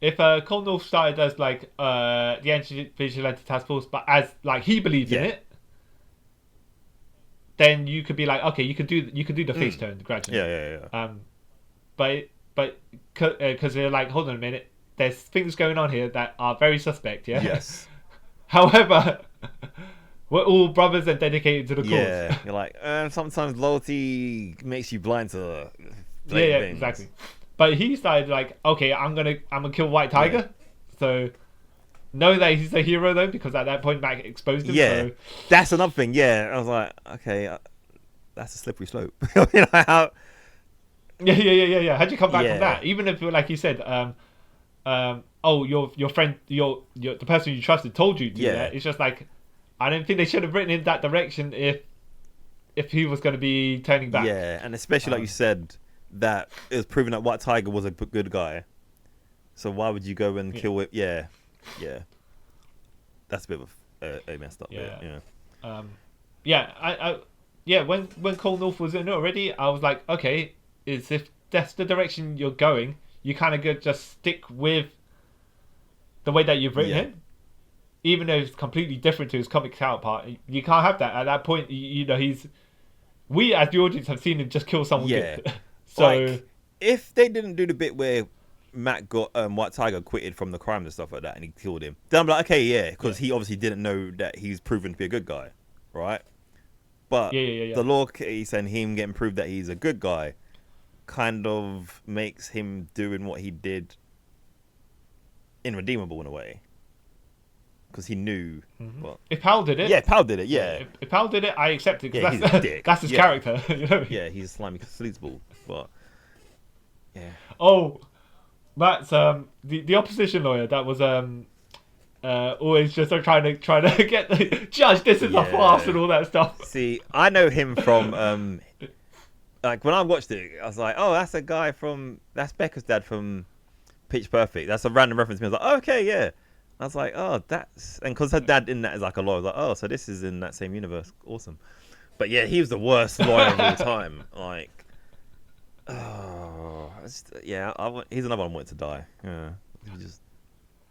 If Cole North started as like the Anti-Vigilante Task Force, but as like he believed in it, then you could be like, okay, you could do the face turn gradually. Yeah. But because they're like, hold on a minute, there's things going on here that are very suspect. Yeah. Yes. However, we're all brothers and dedicated to the cause. Yeah. You're like, sometimes loyalty makes you blind to things. Exactly. But he started like, okay, I'm gonna kill White Tiger. So know that he's a hero though, because at that point Mac exposed him. Yeah, so. That's another thing. Yeah, I was like, okay, that's a slippery slope. You know how? Yeah. How'd you come back from that? Even if, like you said, your friend, the person you trusted told you to do that. It's just like, I don't think they should have written in that direction if he was going to be turning back. Yeah, and especially like you said, that it was proven that White Tiger was a good guy. So why would you go and kill it? Yeah. That's a bit of a messed up bit. When Cole North was in it already, I was like, okay, if that's the direction you're going, you kind of could just stick with the way that you've written him, even though it's completely different to his comic counterpart. You can't have that at that point. We as the audience have seen him just kill someone good. So like, if they didn't do the bit where Matt got White Tiger acquitted from the crimes and stuff like that, and he killed him, then I'm like, okay, because he obviously didn't know that he's proven to be a good guy, right? But the law case and him getting proved that he's a good guy kind of makes him doing what he did irredeemable in a way, because he knew. Well, if Powell did it, Powell did it. Yeah, if Powell did it, I accept it. Yeah, he's a dick. That's his character. You know? Yeah, he's a slimy sleazeball. But oh, that's the opposition lawyer that was always just trying to get the judge. This is a farce and all that stuff. See, I know him from like when I watched it, I was like, oh, that's Becca's dad from Pitch Perfect. That's a random reference to me. I was like, oh, okay, yeah. I was like, oh, that's, and because her dad in that is like a lawyer, I was like, oh, so this is in that same universe. Awesome. But yeah, he was the worst lawyer of all time. Like, oh, he's another one wanted to die. Yeah,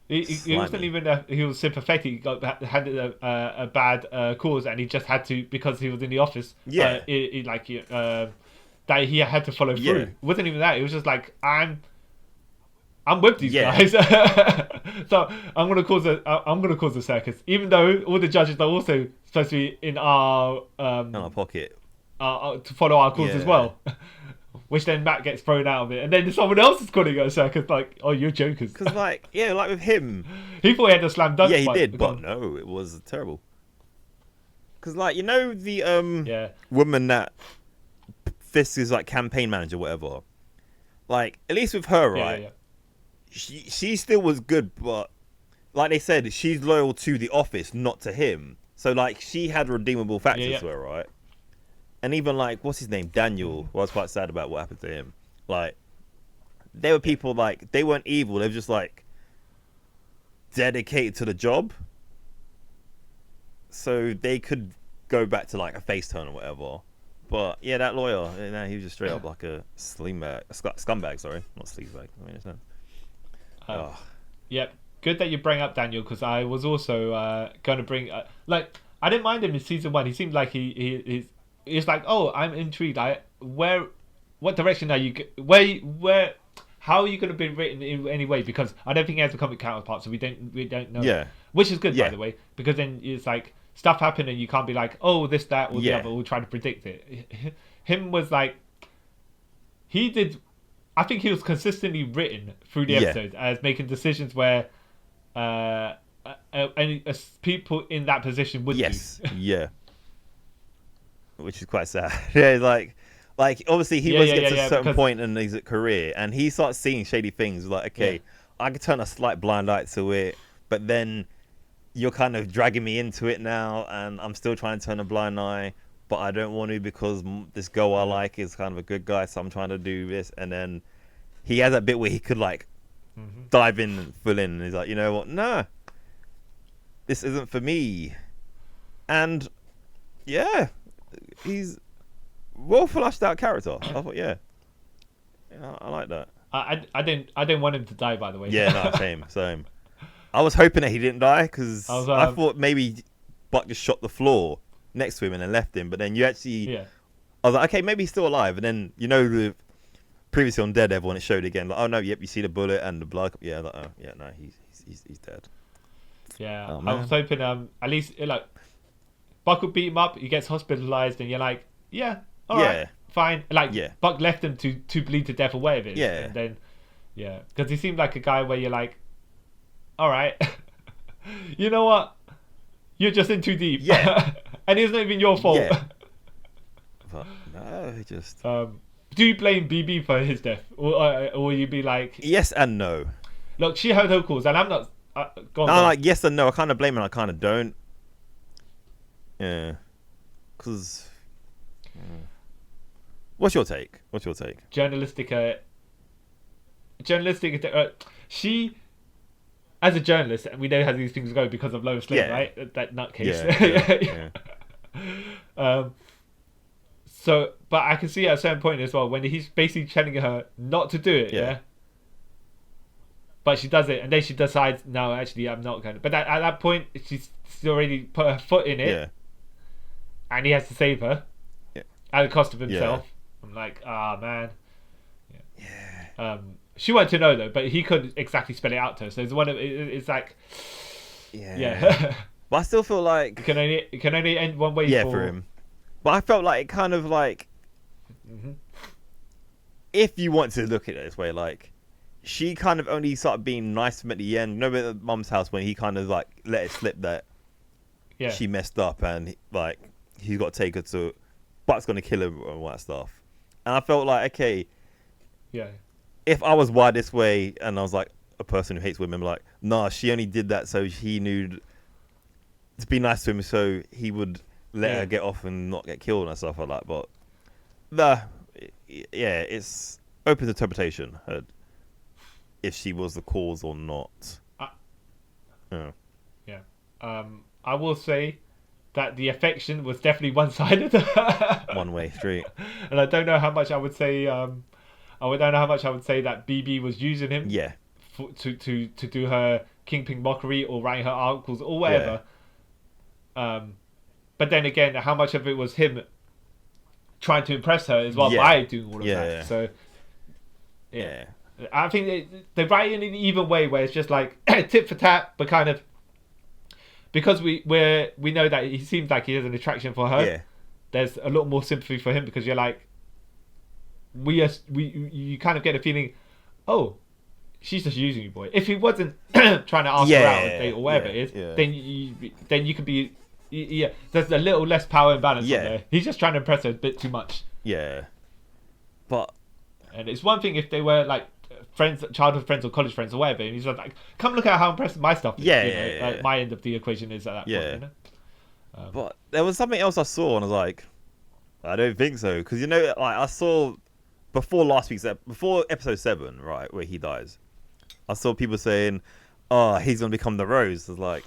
he wasn't even he was sympathetic. He had a bad cause, and he just had to, because he was in the office. Yeah, that he had to follow through. It wasn't even that. It was just like, I'm with these guys, so I'm gonna cause a circus. Even though all the judges are also supposed to be in our pocket to follow our cause as well. Which then Matt gets thrown out of it, and then someone else is calling it a circus. Like, oh, you're jokers. Because like with him, he thought he had a slam dunk. Yeah, he did, but no, it was terrible. Because, like, you know the Yeah. woman that Fisk is, like, campaign manager, whatever. Like, at least with her, right? Yeah. She still was good, but like they said, she's loyal to the office, not to him. So, like, she had redeemable factors to her, right? And even, like, what's his name? Daniel. I was quite sad about what happened to him. Like, they were people, like, they weren't evil. They were just, like, dedicated to the job. So they could go back to, like, a face turn or whatever. But, yeah, that lawyer, you know, he was just straight up like a scumbag, sorry. Not sleazebag. I mean, it's not. Yep. Good that you bring up Daniel, because I was also going to bring... like, I didn't mind him in season 1. He seemed like he's like, oh, I'm intrigued. What direction are you... How are you going to be written in any way? Because I don't think he has a comic counterpart, so we don't know. Yeah. Which is good, by the way, because then it's like stuff happened and you can't be like, oh, this, that, or the other. We'll try to predict it. Him was like, he did. I think he was consistently written through the episodes as making decisions where people in that position would do. Yeah. Which is quite sad. Yeah, like obviously he gets to a certain point in his career, and he starts seeing shady things. Like, okay, I could turn a slight blind eye to it, but then you're kind of dragging me into it now, and I'm still trying to turn a blind eye, but I don't want to because this girl I like is kind of a good guy, so I'm trying to do this. And then he has that bit where he could like dive in and fill in, and he's like, you know what? Nah, this isn't for me. And yeah, he's well flushed out character. I thought, yeah, I like that. I didn't want him to die, by the way. Yeah, no, same. I was hoping that he didn't die because I thought maybe Buck just shot the floor next to him and then left him. But then you actually, I was like, okay, maybe he's still alive. And then, you know, previously on Daredevil, when it showed again, like, oh no, yep, you see the bullet and the blood. Yeah, like, oh yeah, no, he's dead. Yeah, I was hoping at least like Buck would beat him up. He gets hospitalized, and you're like, yeah, all right, fine. Like Buck left him to bleed to death or whatever it is. And then because he seemed like a guy where you're like, all right, you know what? You're just in too deep. Yeah. And it's not even your fault. Yeah. But no, he just... do you blame BB for his death? Or will you be like... Yes and no. Look, she heard her calls, and I'm not... I'm like, yes and no. I kind of blame her, and I kind of don't. Yeah. Because... What's your take? Journalistic... she... As a journalist, we know how these things go because of Lois Lane, right? That nutcase. Yeah. So, but I can see at a certain point as well when he's basically telling her not to do it. But she does it, and then she decides, no, actually, I'm not going to. But at that point, she's already put her foot in it, and he has to save her at the cost of himself. I'm like, man. She wanted to know though, but he couldn't exactly spell it out to her. So it's like, But I still feel like it can only end one way. For him. But I felt like it kind of like, if you want to look at it this way, like she kind of only started being nice to him at the end. You know, at Mum's house when he kind of like let it slip that she messed up and like he's got to take her to, Buck's gonna kill him and all that stuff. And I felt like, okay, if I was wired this way and I was like a person who hates women, I'm like, nah, she only did that so he knew to be nice to him so he would let her get off and not get killed and stuff like that. But it's open to interpretation if she was the cause or not. I will say that the affection was definitely one-sided. One way street. And I don't know how much I would say that BB was using him to do her Kingpin mockery or writing her articles or whatever. But then again, how much of it was him trying to impress her as well by doing all of that. So I think they write it in an even way where it's just like tit for tat, but kind of because we know that he seems like he has an attraction for her. There's a lot more sympathy for him because you're like, you kind of get a feeling, oh, she's just using you, boy. If he wasn't trying to ask her out on a date or whatever it is, then you could be Yeah, there's a little less power imbalance Yeah. on there. He's just trying to impress her a bit too much. Yeah. But And it's one thing if they were like friends, childhood friends or college friends or whatever, and he's like, come look at how impressive my stuff is. Yeah, you know? yeah, yeah. My end of the equation is at that Yeah. point, you know? but there was something else I saw, and I was like, I don't think so, because you know, like I saw before before episode 7, right, where he dies. I saw people saying, "Oh, he's gonna become the Rose." I was like,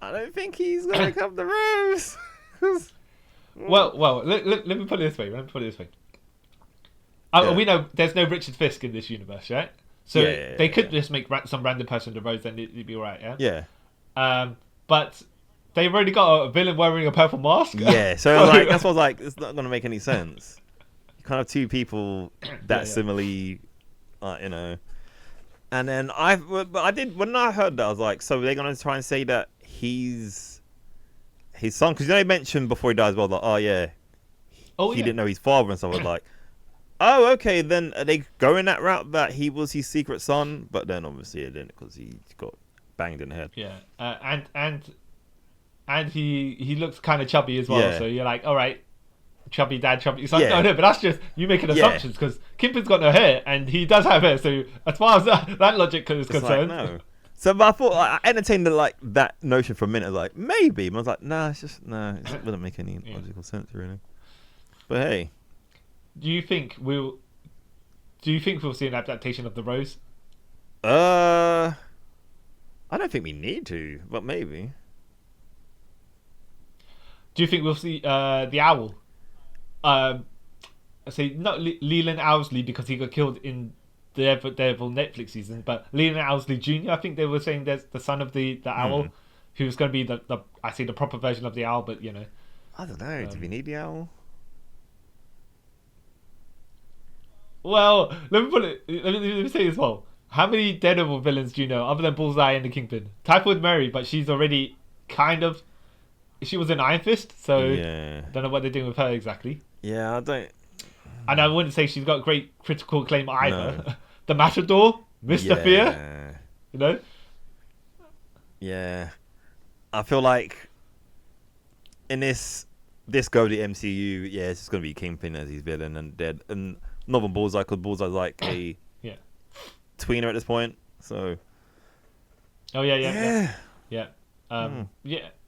I don't think he's gonna become the Rose. Well, let me put it this way. Yeah. We know there's no Richard Fisk in this universe, right? So Yeah, they could just make some random person the Rose, and it'd be alright, yeah? Yeah. But they've already got a villain wearing a purple mask. Yeah. So like that's what I was like. It's not gonna make any sense. You can't have two people that Yeah. similarly, you know. And then when I heard that, I was like, so they're gonna try and say that he's his son, because you know they mentioned before he dies, well, like, oh yeah, he didn't know his father and stuff. I was like, oh okay, then are they going that route that he was his secret son? But then obviously it didn't, because he got banged in the head. Yeah, and he looks kind of chubby as well. Yeah. So you're like, all right, chubby dad, chubby son. Yeah. No, but that's just you making assumptions because Kingpin's got no hair and he does have hair. So as far as that logic is It's concerned, like, no. So, but I thought, like, I entertained that notion for a minute. I was like, maybe. But I was like, nah, it wouldn't make any logical sense, really. But hey, do you think we'll see an adaptation of the Rose? I don't think we need to, but maybe. Do you think we'll see the owl? I say not Leland Owlsley because he got killed in the Daredevil Netflix season, but Leland Owlsley Jr. I think they were saying there's the son of the owl, who's going to be the proper version of the owl, but you know. I don't know. Do we need the owl? Well, let me say as well. How many Daredevil villains do you know other than Bullseye and the Kingpin? Typhoid Mary, but she's already kind of. She was in Iron Fist, so Yeah. don't know what they're doing with her exactly. Yeah, I don't. And I wouldn't say she's got great critical acclaim either. No. The Matador, Mr. Fear, you know. Yeah. I feel like in this go to the MCU, yeah, it's just gonna be Kingpin as his villain and dead, and not even Bullseye, because Bullseye's like a tweener at this point. So. Oh yeah. Yeah.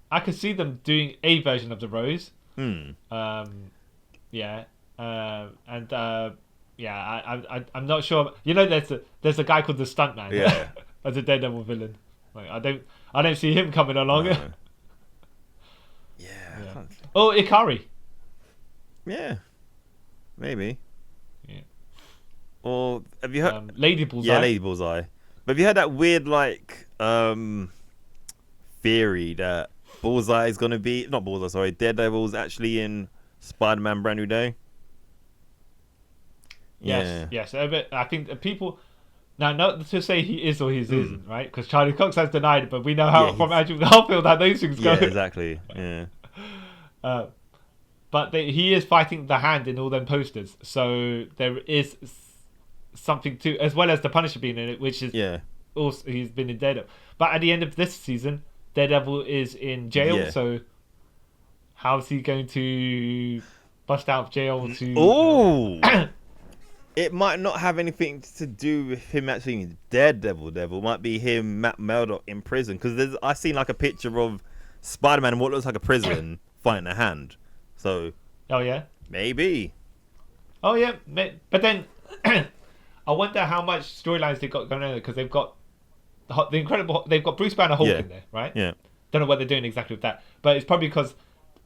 I could see them doing a version of the Rose. I'm not sure. You know, there's a guy called the Stuntman. Yeah. As a Daredevil villain. Like I don't see him coming along. No. Yeah. Oh, Ikari. Yeah. Maybe. Yeah. Or have you heard? Lady Bullseye. Yeah, Lady Bullseye. But have you heard that weird theory that Bullseye is gonna be Daredevil's actually in Spider-Man Brand New Day? Yes. I think the people now, not to say he is or he isn't, right? Because Charlie Cox has denied it, but we know how from Andrew Garfield how those things go. Yeah, exactly. Yeah. But he is fighting the Hand in all them posters, so there is something to, as well as the Punisher being in it, which is also he's been in Daredevil. But at the end of this season, Daredevil is in jail, so how's he going to bust out of jail to? Oh. It might not have anything to do with him actually being Daredevil. It might be him, Matt Murdock, in prison. Because I've seen like a picture of Spider-Man in what looks like a prison fighting a Hand. So. Oh yeah. Maybe. Oh yeah, but then I wonder how much storylines they got going on because they've got the Incredible. They've got Bruce Banner Hulk in there, right? Yeah. Don't know what they're doing exactly with that, but it's probably because,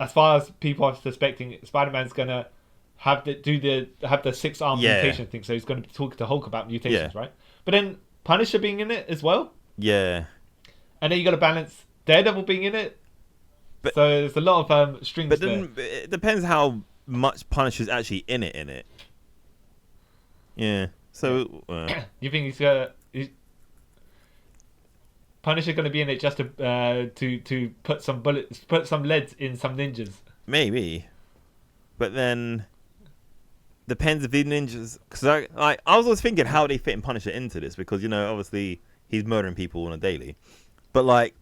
as far as people are suspecting, Spider-Man's gonna have the 6-arm mutation thing, so he's going to be talking to Hulk about mutations, right? But then Punisher being in it as well. Yeah. And then you got to balance Daredevil being in it. But, so there's a lot of strings. But then it depends how much Punisher's actually in it. Yeah. So you think Punisher going to be in it just to put some leads in some ninjas? Maybe. But then depends if the ninjas, because I was always thinking how they fit in Punisher into this, because you know obviously he's murdering people on a daily, but like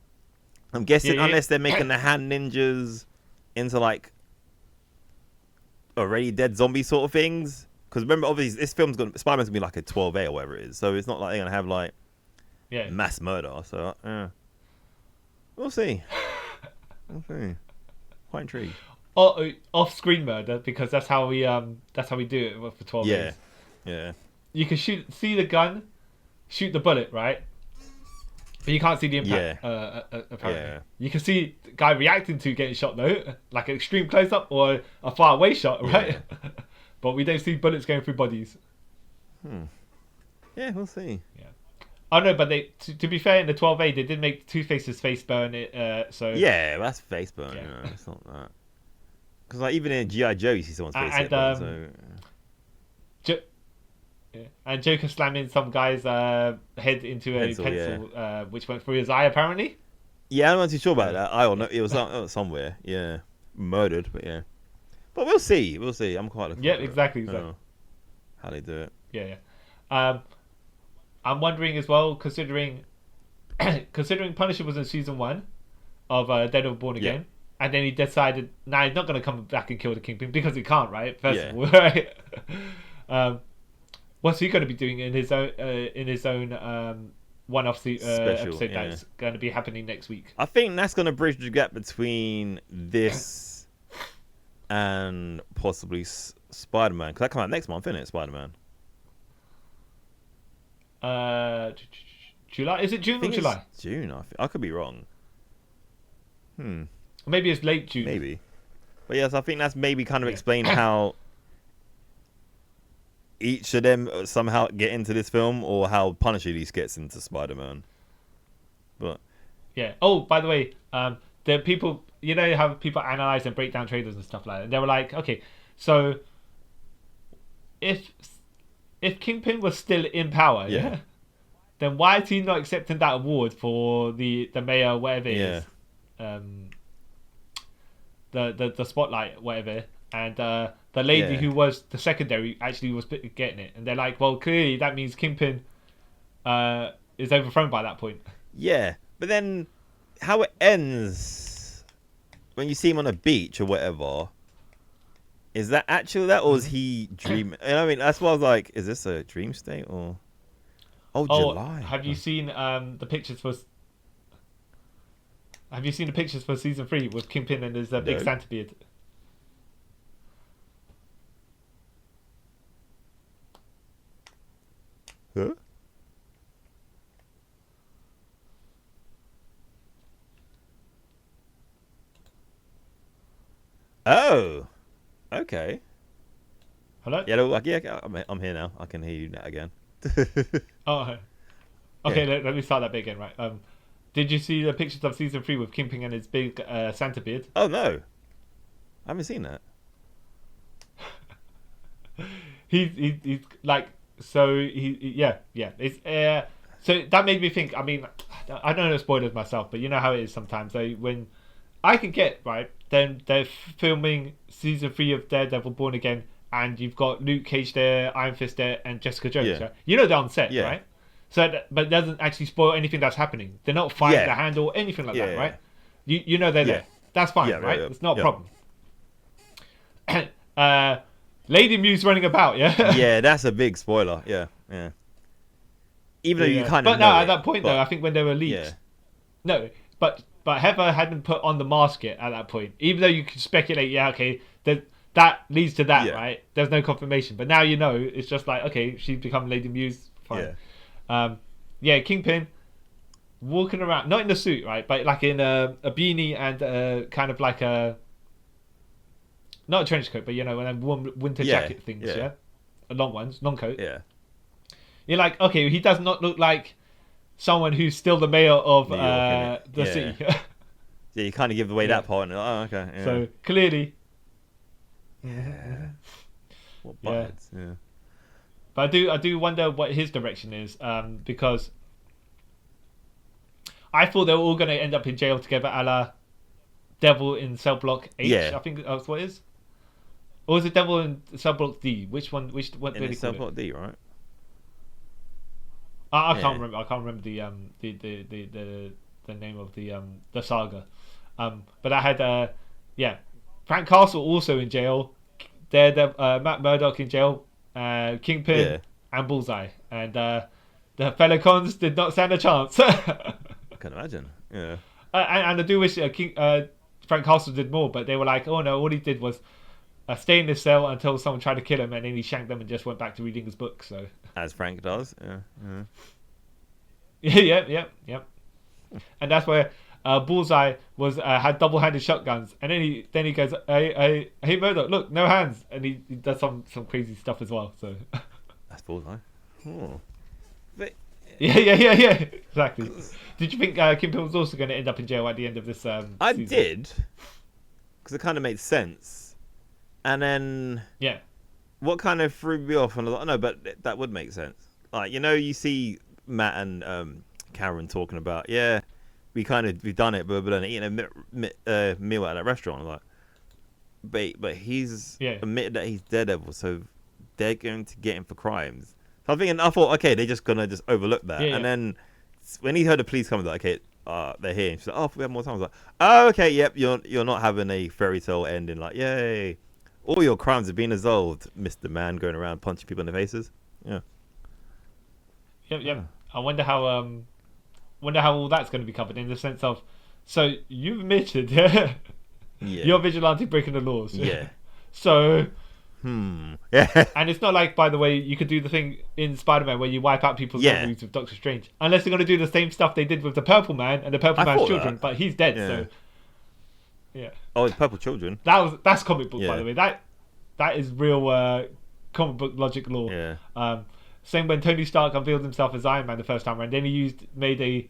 I'm guessing Yeah. unless they're making the hand ninjas into like already dead zombie sort of things. Because remember, obviously, this film's going Spider-Man's gonna be like a 12A or whatever it is. So it's not like they're gonna have like mass murder. So we'll see. We'll see. Quite intrigued. Off-screen murder, because that's how we do it for 12 days. Yeah. You can see the gun, shoot the bullet, right? But you can't see the impact. Apparently, you can see the guy reacting to getting shot though, like an extreme close-up or a far away shot, right? Yeah. But we don't see bullets going through bodies. Yeah, we'll see. Yeah. Oh no, but they to be fair, in the 12A they did make Two-Face's face burn it. So yeah, that's face burn. Yeah. It's not that. Because like even in G.I. Joe, you see someone's face get burned. And Joker slamming some guy's head into a pencil, which went through his eye apparently. Yeah, I'm not too sure about that. I don't know. It was somewhere. Yeah, murdered, but yeah. But we'll see. I'm quite looking. Yeah, exactly. How they do it. Yeah. I'm wondering as well, considering Punisher was in season 1 of Daredevil Born Again, and then he decided, he's not going to come back and kill the Kingpin because he can't, right? First of all, right? What's he going to be doing in his own one-off episode that's going to be happening next week? I think that's going to bridge the gap between this and possibly Spider-Man, because that comes out next month, isn't it? Spider-Man. July? Is it June or July? June. I could be wrong. Maybe it's late June. Maybe. But yes, I think that's maybe kind of explain how each of them somehow get into this film, or how Punisher at least gets into Spider-Man. But yeah. Oh, by the way, the people, you know how people analyze and break down trailers and stuff like that. And they were like, okay, so if Kingpin was still in power, then why is he not accepting that award for the mayor, whatever it is, the spotlight, whatever, and the lady who was the secondary actually was getting it, and they're like, well, clearly that means Kingpin is overthrown by that point. Yeah, but then how it ends when you see him on a beach or whatever. Is that actually that, or is he dreaming? I mean, that's why I was like, is this a dream state or? Oh, July. Have you seen the pictures for? Have you seen the pictures for season 3 with Kingpin and his big Santa beard? Huh? Oh. Okay. Hello? Yeah, I'm here now. I can hear you now again. Okay, let me start that bit again, right? Did you see the pictures of season 3 with Kingpin and his big Santa beard? Oh, no. I haven't seen that. He's like, so it's so that made me think. I mean, I don't know spoilers myself, but you know how it is sometimes. So when I can get right, then they're filming season 3 of Daredevil Born Again, and you've got Luke Cage there, Iron Fist there, and Jessica Jones. Right? You know they're on set, right? So, but it doesn't actually spoil anything that's happening. They're not fighting the hand or anything like that, right? You know they're there. That's fine, right? It's not a problem. Lady Muse running about, yeah, that's a big spoiler. Yeah. Even though you kind of. But no, at that point though, I think when they were leaked, no, but Heather hadn't put on the mask yet at that point. Even though you could speculate, that leads to that, right? There's no confirmation, but now you know. It's just like, okay, she's become Lady Muse. Fine. Kingpin walking around, not in the suit, right, but like in a beanie and kind of like a. Not a trench coat, but you know, one of warm winter jacket things, a long ones, long coat. Yeah. You're like, okay, he does not look like someone who's still the mayor of the city. Yeah, you kind of give away that part. And, okay. Yeah. So clearly. What buttons? Yeah. But I do wonder what his direction is, because I thought they were all going to end up in jail together, a la Devil in Cell Block H. I think that's what it is. Or was it Devil in Cell Block D? Which one? What did he call Cell Block D, right? I can't remember. I can't remember the the name of the saga. But I had Frank Castle also in jail, Matt Murdock in jail, Kingpin and Bullseye, and the fellow cons did not stand a chance. I can imagine. Yeah. And I do wish Frank Castle did more, but they were like, oh no, all he did was stay in this cell until someone tried to kill him, and then he shanked them and just went back to reading his book. So as Frank does, yeah. And that's where Bullseye was had double-handed shotguns, and then he goes, hey Murdoch, look, no hands, and he does some crazy stuff as well. So that's Bullseye. Oh. But... yeah, exactly. Did you think Kingpin was also going to end up in jail at the end of this? I season? did, because it kind of made sense, and then what kind of threw me off, and I was like, no, but that would make sense. Like, you see Matt and Karen talking about, we've done it, but we're eating a meal at that restaurant. I'm like, but he's admitted that he's Daredevil, so they're going to get him for crimes. So I thought, okay, they're just gonna just overlook that. And then when he heard the police coming, like, okay, they're here. And she's like, oh, we have more time. I was like, oh, okay, yep, you're not having a fairy tale ending. Like, yay, all your crimes have been absolved, Mr. Man going around punching people in the faces. Yeah. Yep. I wonder how all that's going to be covered in the sense of, so you've admitted you're vigilante breaking the laws. Yeah. So. Yeah. And it's not like, by the way, you could do the thing in Spider-Man where you wipe out people's memories with Doctor Strange, unless they're going to do the same stuff they did with the Purple Man and the Purple Man's children, but he's dead. So yeah. Oh, it's Purple Children. That's comic book, by the way. That is real comic book logic lore. Yeah. Same when Tony Stark unveiled himself as Iron Man the first time around, then he made a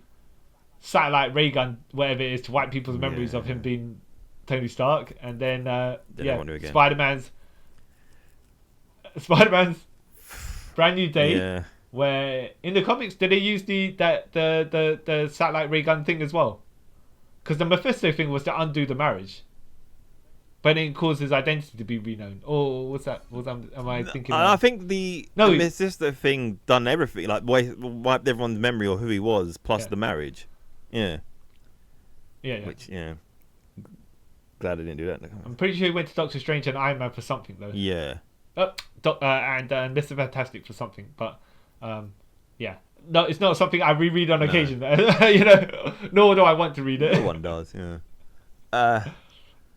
satellite ray gun, whatever it is, to wipe people's memories of him being Tony Stark, and then Spider-Man's Brand New Day, where in the comics did they use the satellite ray gun thing as well? Because the Mephisto thing was to undo the marriage, but it caused his identity to be renowned. Or what's that? Am I thinking? I think the Mephisto thing done everything, like wiped everyone's memory of who he was, plus the marriage. Yeah. Which glad I didn't do that. I'm pretty sure he went to Doctor Strange and Iron Man for something though. Yeah. And Mr. Fantastic for something, but no, it's not something I reread on occasion. Nor do I want to read it. No one does. Yeah.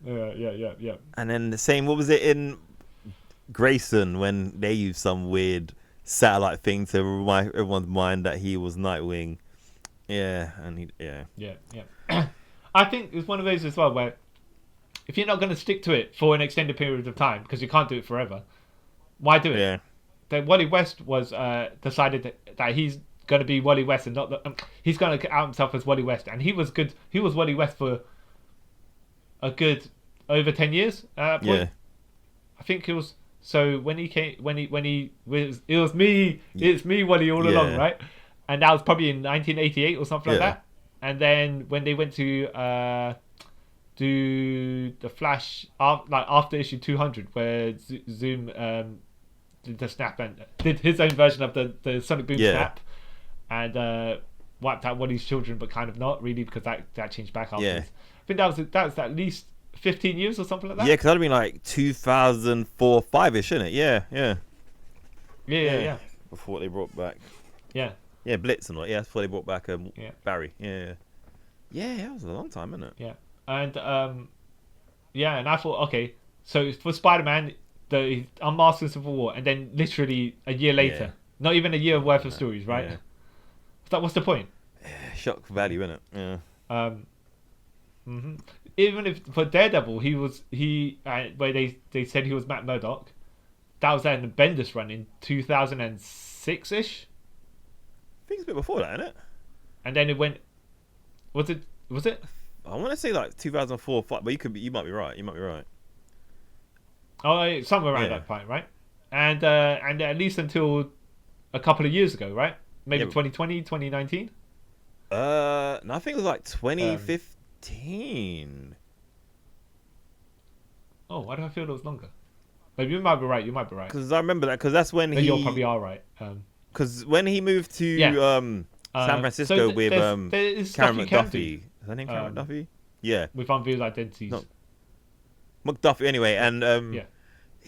Yeah. And then the same. What was it in Grayson when they used some weird satellite thing to remind everyone's mind that he was Nightwing? Yeah, and Yeah. I think it's one of those as well where if you're not going to stick to it for an extended period of time, because you can't do it forever, why do it? Yeah. That Wally West was decided that he's going to be Wally West and not he's going to out himself as Wally West, and he was good. He was Wally West for a good over 10 years. I think it was. So when he was, it was me. It's me, Wally, all along, right? And that was probably in 1988 or something like that. And then when they went to do the Flash after issue 200, where Zoom did the snap and did his own version of the Sonic Boom snap, and wiped out Wally's children, but kind of not really, because that changed back afterwards. I think that was at least 15 years or something like that. Yeah, because that'd been like 2004, 5-ish, isn't it? Yeah. Before they brought back. Yeah, Blitz and all. Yeah, before they brought back Barry. Yeah, that was a long time, isn't it? Yeah, and and I thought, okay, so for Spider-Man, the Unmasked in Civil War, and then literally a year later, not even a year worth of stories, right? Yeah. What's the point? Shock value, isn't it? Yeah. Even if for Daredevil, where they said he was Matt Murdock, that was in the Bendis run in 2006-ish. I think it's a bit before that, isn't it? And then it went. Was it? I want to say like 2004, 5, but you might be right. Oh, somewhere around that point, right? And at least until a couple of years ago, right? Maybe 2020, 2019. No, I think it was like 2015. Why do I feel it was longer? Maybe you might be right. Because I remember that. Because that's when you probably are right. Because when he moved to San Francisco with there's Karen stuff you can do, McDuffie. Is her name Karen McDuffie? Yeah, with unrevealed identities. No. McDuffie. Anyway, and Yeah.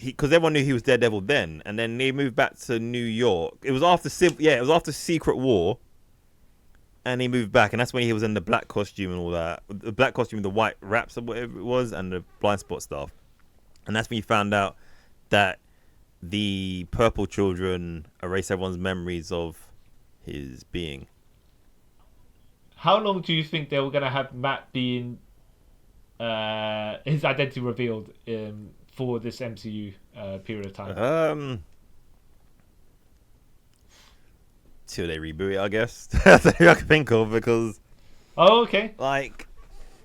because everyone knew he was Daredevil then, and then they moved back to New York. It was after Secret War, and he moved back, and that's when he was in the black costume and all that, the black costume, the white wraps or whatever it was, and the blind spot stuff, and that's when you found out that the purple children erase everyone's memories of his being. How long do you think they were gonna have Matt being his identity revealed for this MCU period of time? Till they reboot it, I guess. That's all I can think of, because okay. like,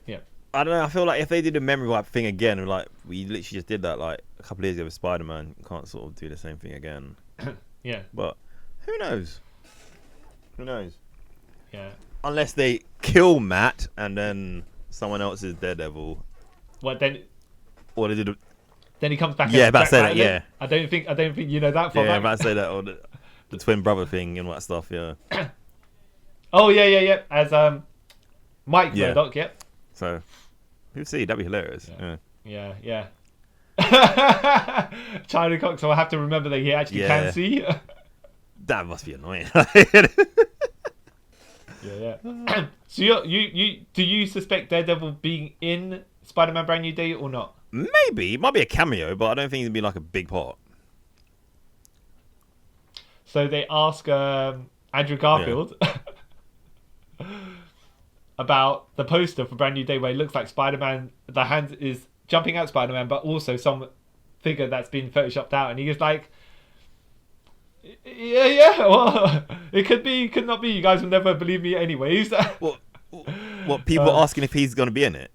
yeah, I don't know. I feel like if they did the memory wipe thing again, like we literally just did that like a couple of years ago with Spider-Man, you can't sort of do the same thing again. yeah, But who knows? Who knows? yeah. Unless they kill Matt and then someone else is Daredevil. Well, then Or they did. he comes back. Yeah, as about to Jack say that. Ryan. Yeah, I don't think you know that for yeah, back. about to say that, or the twin brother thing and all that stuff. Yeah. Oh yeah. As Mike Yeah. Murdoch. Yep. So we'll see. That'd be hilarious. Yeah. Yeah. Charlie Cox. So I have to remember that he actually can see. That must be annoying. Yeah. So you do you suspect Daredevil being in Spider-Man Brand New Day or not? Maybe it might be a cameo, but I don't think it'd be like a big part. So they ask Andrew Garfield about the poster for Brand New Day where it looks like Spider-Man, the hand is jumping out Spider-Man, but also some figure that's been photoshopped out, and he was like, yeah, well, it could not be. You guys will never believe me anyways. What people are asking if he's going to be in it?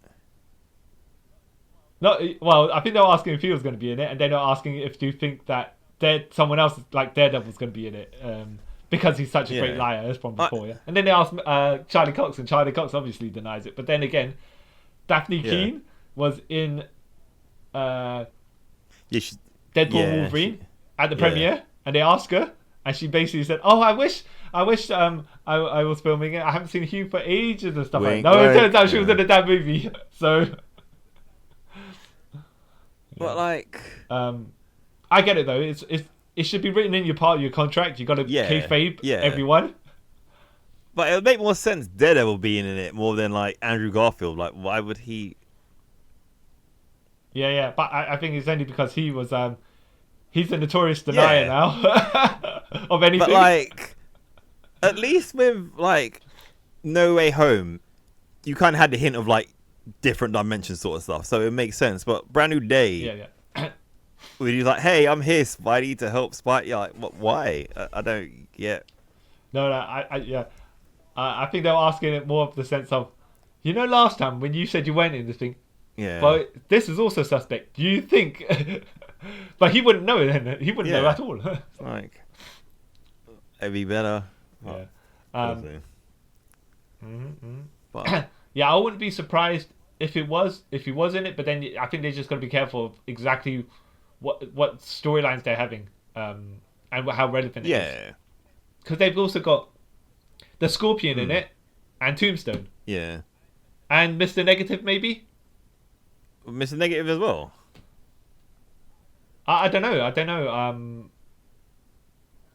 No, well, I think they were asking if he was going to be in it, and they're not asking if do you think that someone else like Daredevil's going to be in it, because he's such a great liar, as from before. Yeah, and then they asked Charlie Cox, and Charlie Cox obviously denies it. But then again, Daphne Keane was in Deadpool Wolverine at the premiere, and they asked her, and she basically said, "Oh, I wish I was filming it. I haven't seen Hugh for ages and stuff like that." No, it turns out she was in a damn movie. So, but like, I get it though. It should be written in your part of your contract. You got to kayfabe everyone. But it would make more sense Daredevil being in it more than like Andrew Garfield. Like, why would he? Yeah. But I think it's only because he was he's a notorious denier now of anything. But like, at least with like No Way Home, you kind of had the hint of like different dimension sort of stuff, so it makes sense. But Brand New Day, where he's like, "Hey, I'm here, Spidey, to help Spidey." You're like, what? Why? I don't get. No, I think they were asking it more of the sense of, last time when you said you went in this thing, but this is also suspect. Do you think? But he wouldn't know then. He wouldn't know at all. Like, it'd be better. Yeah. But yeah, I wouldn't be surprised if he was in it. But then I think they're just got to be careful of exactly what storylines they're having, and how relevant it is. Because they've also got the Scorpion in it, and Tombstone. Yeah. And Mr. Negative, maybe? Mr. Negative as well? I don't know. I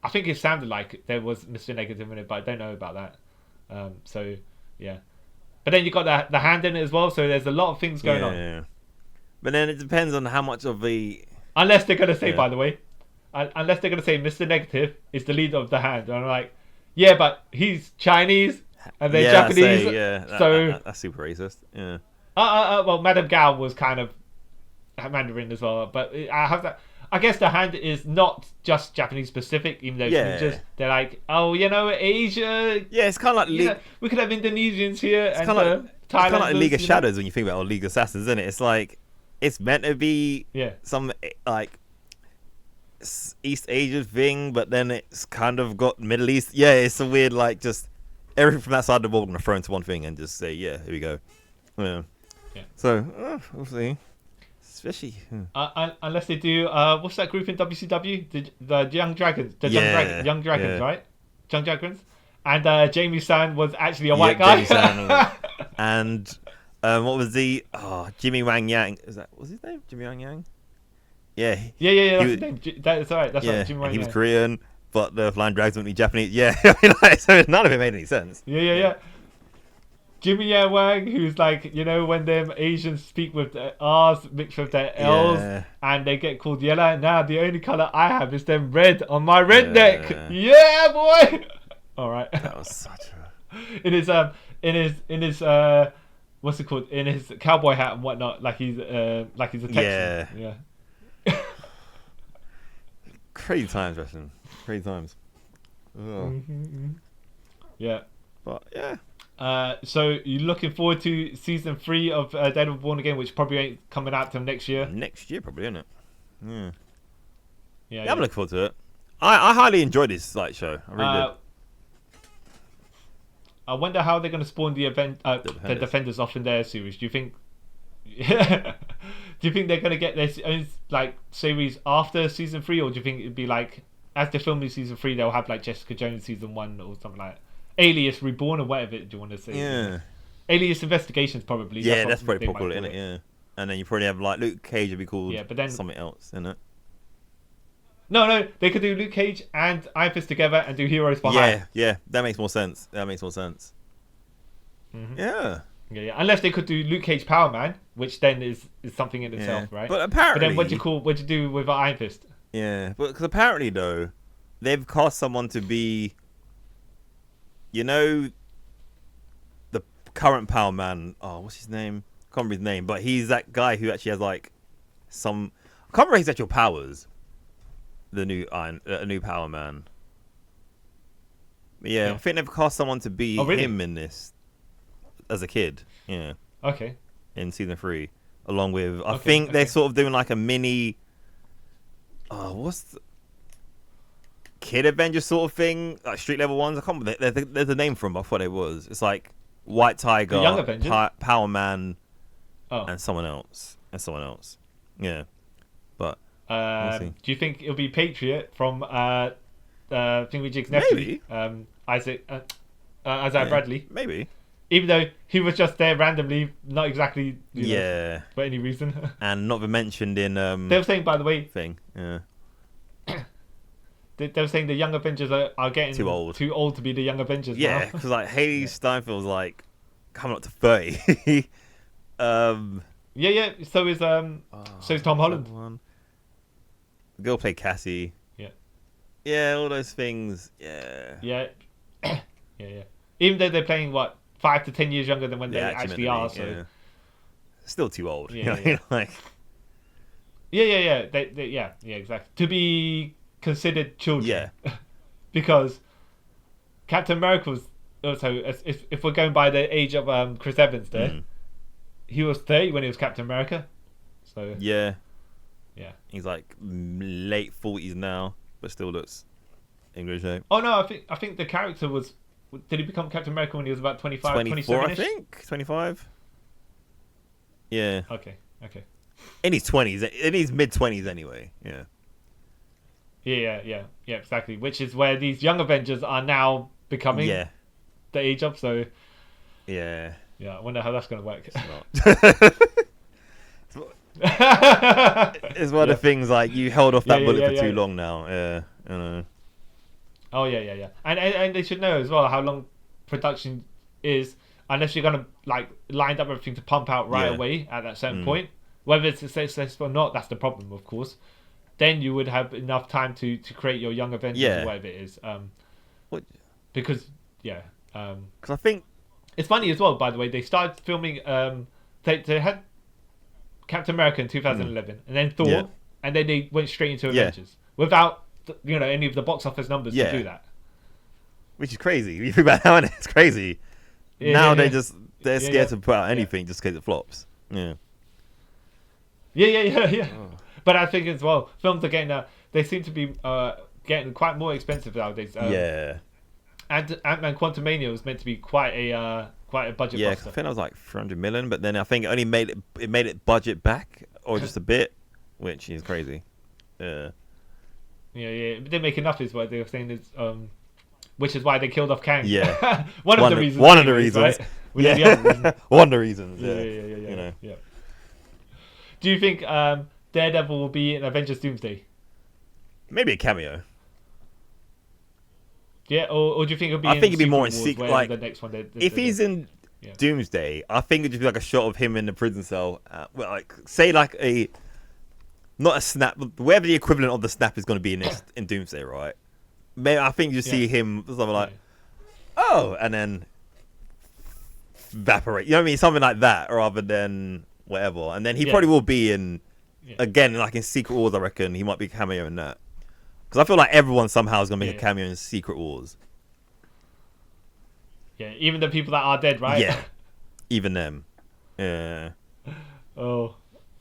think it sounded like there was Mr. Negative in it, but I don't know about that. So, yeah. But then you got the hand in it as well, so there's a lot of things going on. Yeah. But then it depends on how much of the... Unless they're going to say, by the way, unless they're going to say Mr. Negative is the leader of the hand. And I'm like, yeah, but he's Chinese and they're Japanese. That's super racist. Yeah. Well, Madame Gao was kind of Mandarin as well, but I have that. I guess the hand is not just Japanese specific, even though they're like, Asia. Yeah, it's kind of like we could have Indonesians here. It's and kind of like League of know? Shadows when you think about League of Assassins, isn't it? It's like it's meant to be some like East Asia thing, but then it's kind of got Middle East. Yeah, it's a weird like just everything from that side of the world going to throw into one thing and just say, here we go. Yeah. So we'll see. Especially unless they do what's that group in WCW, the Young Dragons, Young Dragons, right? Young Dragons, And Jamie San was actually a Yeah, white guy. Jamie San. And what was the Jimmy Wang Yang? Was his name Jimmy Wang Yang? Yeah. Yeah. That's his name. That's all right. That's right. Jimmy And Wang he was Yang. Korean, but the flying drags wouldn't be Japanese. Yeah, I mean, like, so none of it made any sense. Yeah. Jimmy Wang, who's like, you know, when them Asians speak with the R's mixed with their L's, and they get called yellow. Now the only color I have is them red on my redneck. Yeah, boy. All right. That was such a. in his what's it called? In his cowboy hat and whatnot, like he's a Texan. Yeah. Crazy times, Russian. Crazy times. Yeah. But yeah. So you're looking forward to season 3 of Daredevil Born Again, which probably ain't coming out till next year. Next year, probably, isn't it? Yeah. Yeah. I'm looking forward to it. I highly enjoyed this show. I really did. I wonder how they're going to spawn the Defenders off in their series. Do you think? Do you think they're going to get their own like series after season 3, or do you think it'd be like as they're filming season 3, they'll have like Jessica Jones season 1 or something like that? Alias Reborn or whatever do you want to say? Yeah. Alias Investigations probably. Yeah, that's probably popular, isn't it? Yeah. And then you probably have like Luke Cage would be called but then something else, isn't it? No, they could do Luke Cage and Iron Fist together and do Heroes Behind. Yeah, that makes more sense. Mm-hmm. Yeah, unless they could do Luke Cage Power Man, which then is something in itself, right? But apparently, then what do you do with Iron Fist? Yeah, but because apparently though, they've cast someone to be, you know, the current Power Man. Oh, what's his name? I can't remember his name, but he's that guy who actually has like some. I can't remember his actual powers. The new new Power Man. Yeah, I think they've cast someone to be him in this as a kid. Yeah. Okay. In season 3, along with I think they're sort of doing like a mini. What's the Kid Avengers sort of thing, like street level ones. I can't remember. There's a name for them. I thought it was. It's like White Tiger, the Young Avengers? Power Man, Oh. and someone else. Yeah, but do you think it'll be Patriot from Thingamajig's nephew, Isaiah Bradley? Maybe. Even though he was just there randomly, not exactly. You know, for any reason. And not been mentioned in. They were saying, by the way. Yeah. They were saying the Young Avengers are getting too old to be the Young Avengers. Yeah, because like Haley Steinfeld's like coming up to 30. Yeah. So is Tom Holland. The girl played Cassie. Yeah, all those things. Yeah. Even though they're playing 5 to 10 years younger than when they actually are, so still too old. Yeah. Like. Yeah. They exactly. To be considered children. Yeah. Because Captain America was also, if we're going by the age of Chris Evans there, he was 30 when he was Captain America. So yeah. He's like late 40s now, but still looks in good shape. Oh no, I think the character was. Did he become Captain America when he was about 25, 24, 27-ish? I think 25. Yeah. Okay. In his 20s, in his mid 20s anyway. Yeah. Yeah, exactly. Which is where these young Avengers are now becoming the age of. So yeah, I wonder how that's going to work. It's one of the things like you held off that bullet for too long now. Yeah, I know. Oh yeah, and they should know as well how long production is, unless you're gonna like line up everything to pump out right away at that certain point. Whether it's successful or not, that's the problem, of course. Then you would have enough time to create your Young Avengers or whatever it is. Because I think it's funny as well. By the way, they started filming. They had Captain America in 2011, and then Thor, and then they went straight into Avengers without any of the box office numbers to do that. Which is crazy. You think about how it's crazy. Now they're scared to put out anything just because it flops. Yeah. Yeah. Oh. But I think as well, films are getting they seem to be getting quite more expensive nowadays. And Ant-Man Quantumania was meant to be quite a budget. Yeah, I buster. think it was like 300 million, but then I think it only made it budget back or just a bit, which is crazy. Yeah. Yeah. But they make enough is what they were saying is which is why they killed off Kang. Yeah. One of the reasons. One of the reasons. Right? We know the other reason. One of the reasons. Yeah. You know. Yeah. Do you think Daredevil will be in Avengers Doomsday? Maybe a cameo. Yeah, or do you think it'll be? I think it'd be more in Secret secret. Like the next one. if he's in Doomsday, I think it'd just be like a shot of him in the prison cell. Well, like say like not a snap, whatever the equivalent of the snap is going to be in Doomsday, right? Maybe I think you see him something like, oh, and then evaporate. You know what I mean? Something like that, rather than whatever. And then he probably will be in again, like in Secret Wars. I reckon he might be a cameo in that. Because I feel like everyone somehow is going to make a cameo in Secret Wars. Yeah, even the people that are dead, right? Yeah, even them. Yeah. Oh,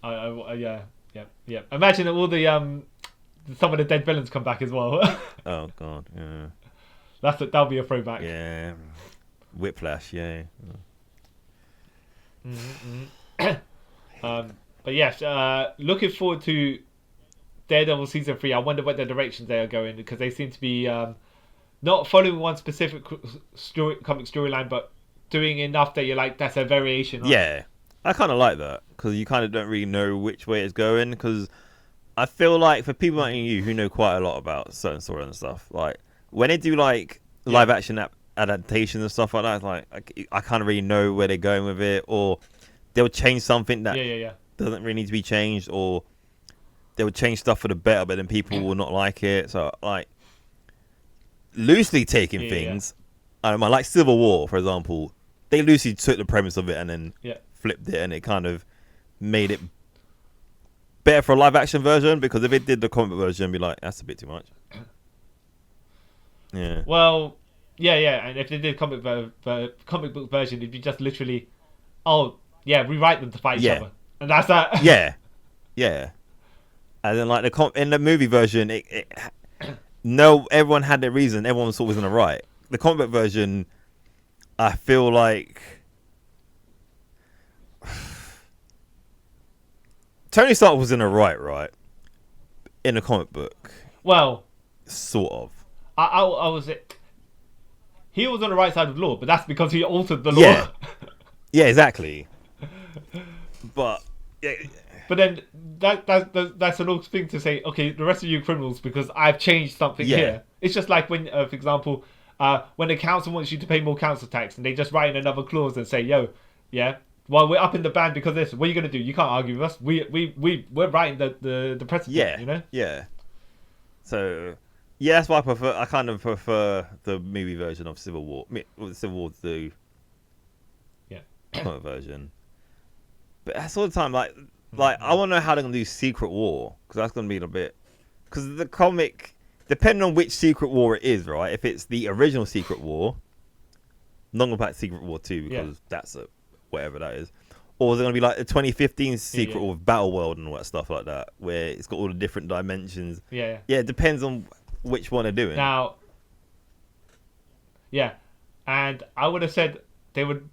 yeah. Imagine all the some of the dead villains come back as well. Oh god, yeah. That'll be a throwback. Yeah. Whiplash, yeah. But yes, looking forward to Daredevil season 3. I wonder what the directions they are going, because they seem to be not following one specific comic storyline, but doing enough that you're like, that's a variation. Right? Yeah, I kind of like that, because you kind of don't really know which way it's going, because I feel like for people like you who know quite a lot about certain stories and stuff, like when they do like live action adaptations and stuff like that, like I can't really know where they're going with it, or they'll change something that doesn't really need to be changed, or they would change stuff for the better, but then people will not like it. So, like, loosely taking things, I don't know, like Civil War, for example, they loosely took the premise of it and then flipped it, and it kind of made it better for a live action version, because if it did the comic version, it'd be like, that's a bit too much. Yeah. Well, yeah, and if they did comic book version, it'd be just literally, rewrite them to fight each other. And that's that. Yeah. And then, like in the movie version, everyone had their reason. Everyone thought was gonna right. The comic book version, I feel like Tony Stark was in the right in the comic book. Well, sort of. I was it. He was on the right side of the law, but that's because he altered the law. Yeah, exactly. But. Yeah. But then that's an awkward thing to say. Okay, the rest of you criminals, because I've changed something here. It's just like when, for example, when the council wants you to pay more council tax, and they just write in another clause and say, well, we're up in the ban because of this. What are you gonna do? You can't argue with us. We're writing the precedent. You know. Yeah. So that's why I kind of prefer the movie version of Civil War. Civil War to comic version. But that's all the time, like I want to know how they're gonna do Secret War, because that's gonna be a bit. Because the comic, depending on which Secret War it is, right? If it's the original Secret War, not gonna back Secret War 2 because that's whatever that is, or is it gonna be like the 2015 Secret War with Battle World and all that stuff like that, where it's got all the different dimensions? Yeah. It depends on which one they're doing. Now, and I would have said they would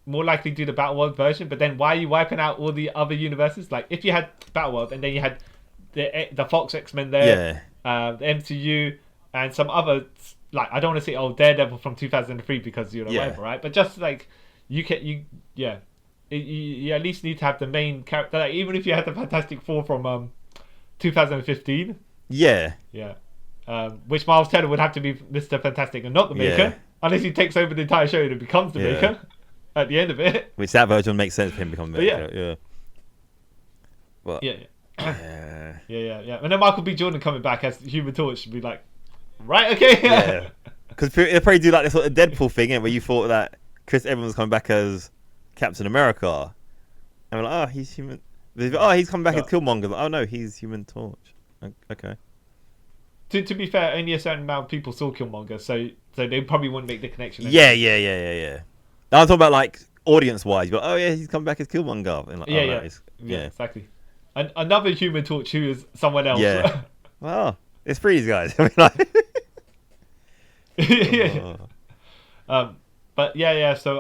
more likely do the Battle World version, but then why are you wiping out all the other universes? Like, if you had Battle World and then you had the Fox X-Men there, the MCU, and some other, like, I don't want to say Daredevil from 2003 because whatever, right? But just like you at least need to have the main character. Like, even if you had the Fantastic Four from 2015, which Miles Teller would have to be Mr. Fantastic and not the Maker, unless he takes over the entire show and becomes the Maker at the end of it. Which that version makes sense for him becoming the Maker. But, And then Michael B. Jordan coming back as Human Torch should be like, right, okay. Because they'll probably do like this sort of Deadpool thing, where you thought that Chris Evans was coming back as Captain America, and we're like, he's Human. He's coming back as Killmonger. Like, no, he's Human Torch. Okay. To be fair, only a certain amount of people saw Killmonger, so they probably wouldn't make the connection. Yeah. I'm talking about like audience-wise, but he's come back as Killmonger. And like, exactly. And another Human Torch who is someone else. Yeah. Well, it's Freeze, guys. I mean, like... But So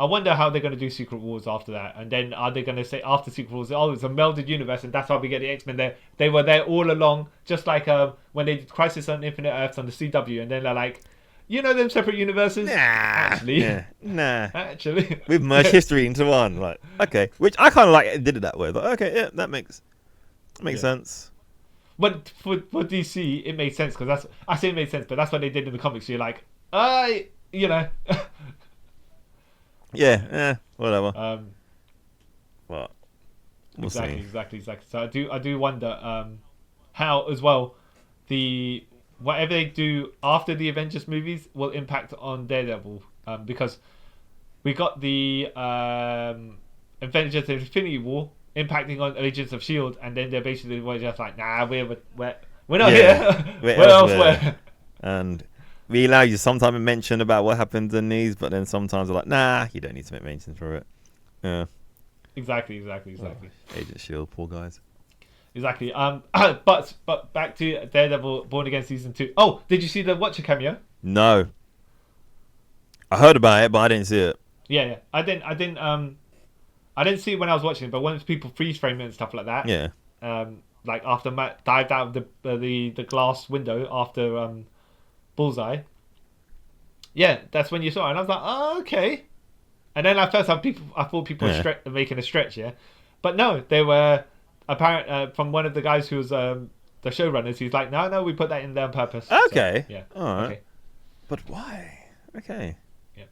I wonder how they're going to do Secret Wars after that. And then are they going to say after Secret Wars, oh, it's a melded universe, and that's why we get the X-Men there. They were there all along, just like when they did Crisis on Infinite Earths on the CW, and then they're like, you know them separate universes? Nah. Actually. Yeah. Nah. Actually. We've merged history into one. Like, okay. Which I kind of like did it that way. Like, okay, yeah, that makes sense. But for DC, it made sense, because I say it made sense, but that's what they did in the comics. So you're like, you know. Yeah, whatever. Well, we'll exactly. So I do wonder how as well the whatever they do after the Avengers movies will impact on Daredevil, because we got the Avengers Infinity War impacting on Agents of Shield, and then they're basically just like, nah, we're not here. We're elsewhere. And we allow you sometimes to mention about what happened in these, but then sometimes they're like, nah, you don't need to make mentions for it. Yeah. Exactly. Oh, Agent Shield, poor guys. Exactly. But back to Daredevil Born Again season 2. Oh, did you see the Watcher cameo? No. I heard about it, but I didn't see it. Yeah. I didn't see it when I was watching it, but when people freeze frame it and stuff like that. Yeah. Like after Matt dived out of the glass window after Bullseye. Yeah, that's when you saw it, and I was like, oh, okay. And then at first I thought people were making a stretch, yeah, but no, they were apparent from one of the guys who was the showrunners. He's like, no, we put that in there on purpose. Okay. So, yeah. All right. Okay. But why? Okay. Yeah.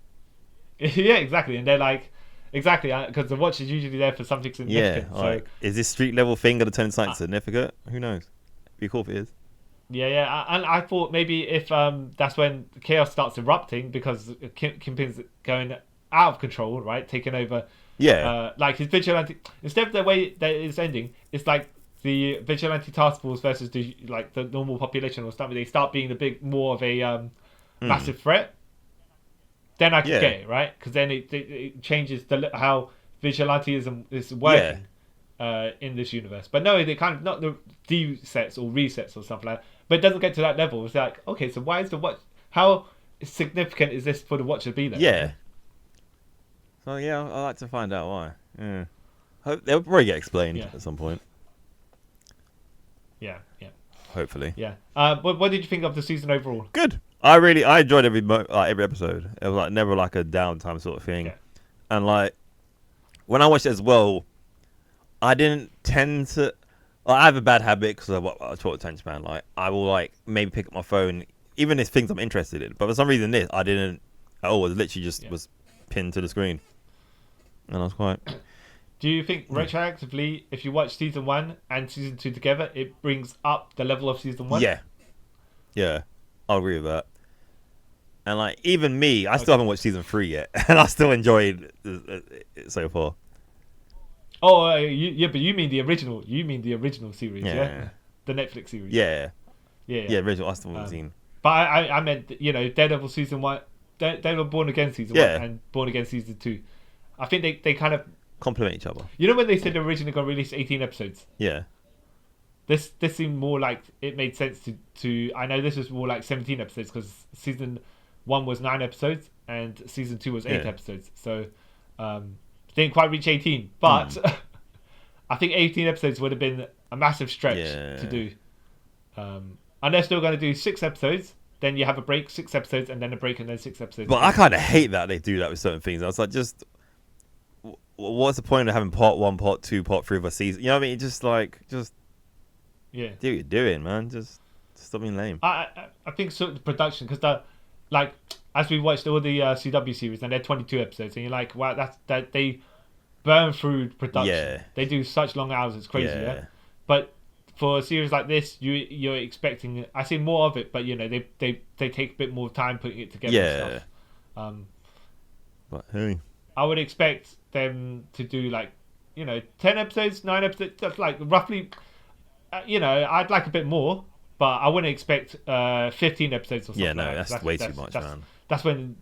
Yeah, exactly. And they're like, exactly, because the watch is usually there for something significant. Yeah. So is this street level thing going to turn something significant? Who knows? Be cool if it is. Yeah. And I thought maybe if that's when chaos starts erupting, because Kingpin's going out of control, right? Taking over. Yeah. Like his vigilante, instead of the way that it's ending, it's like the vigilante task force versus the normal population or something. They start being more of a massive threat. Then I can get it, right? Because then it changes how vigilantism is working in this universe. But no, they kind of not the resets or resets or something like that. But it doesn't get to that level. It's like, okay, so why is the watch? How significant is this for the Watcher to be there? Yeah. So yeah, I'd like to find out why. Yeah. Hope they'll probably get explained at some point. Yeah. Hopefully. Yeah. What did you think of the season overall? Good. I enjoyed every episode. It was like never like a downtime sort of thing. Yeah. And like when I watched it as well, I didn't tend to. I have a bad habit because of what I short attention span. Like I will like maybe pick up my phone, even if things I'm interested in. But for some reason, I didn't at all. It literally just was pinned to the screen, and I was quite. Do you think retroactively, if you watch season 1 and season 2 together, it brings up the level of season 1? Yeah, I'll agree with that. And like even me, I still haven't watched season 3 yet, and I still enjoyed it so far. Oh, but you mean the original? You mean the original series, yeah? The Netflix series. Yeah, original. I still haven't seen. But I meant, Daredevil season 1, Daredevil Born Again season 1, and Born Again season 2. I think they kind of complement each other. You know when they said they're originally going to release 18 episodes? Yeah. This seemed more like it made sense to. I know this was more like 17 episodes because season 1 was 9 episodes and season 2 was 8 episodes. So didn't quite reach 18, but I think 18 episodes would have been a massive stretch to do. And they're still going to do 6 episodes. Then you have a break, 6 episodes, and then a break, and then 6 episodes. But I kind of hate that they do that with certain things. I was like, just what's the point of having part 1, part 2, part 3 of a season? You know what I mean? Just do what you're doing, man. Just stop being lame. I think so. The production, because as we watched all the CW series, and they're 22 episodes, and you're like, wow, that they burn through production. Yeah. They do such long hours. It's crazy. Yeah. But for a series like this, you're expecting. I see more of it, but they take a bit more time putting it together. Yeah. And stuff. But hey, I would expect them to do 10 episodes, 9 episodes. That's like roughly. I'd like a bit more, but I wouldn't expect 15 episodes or something. Yeah, no, that's way too much, man. That's when.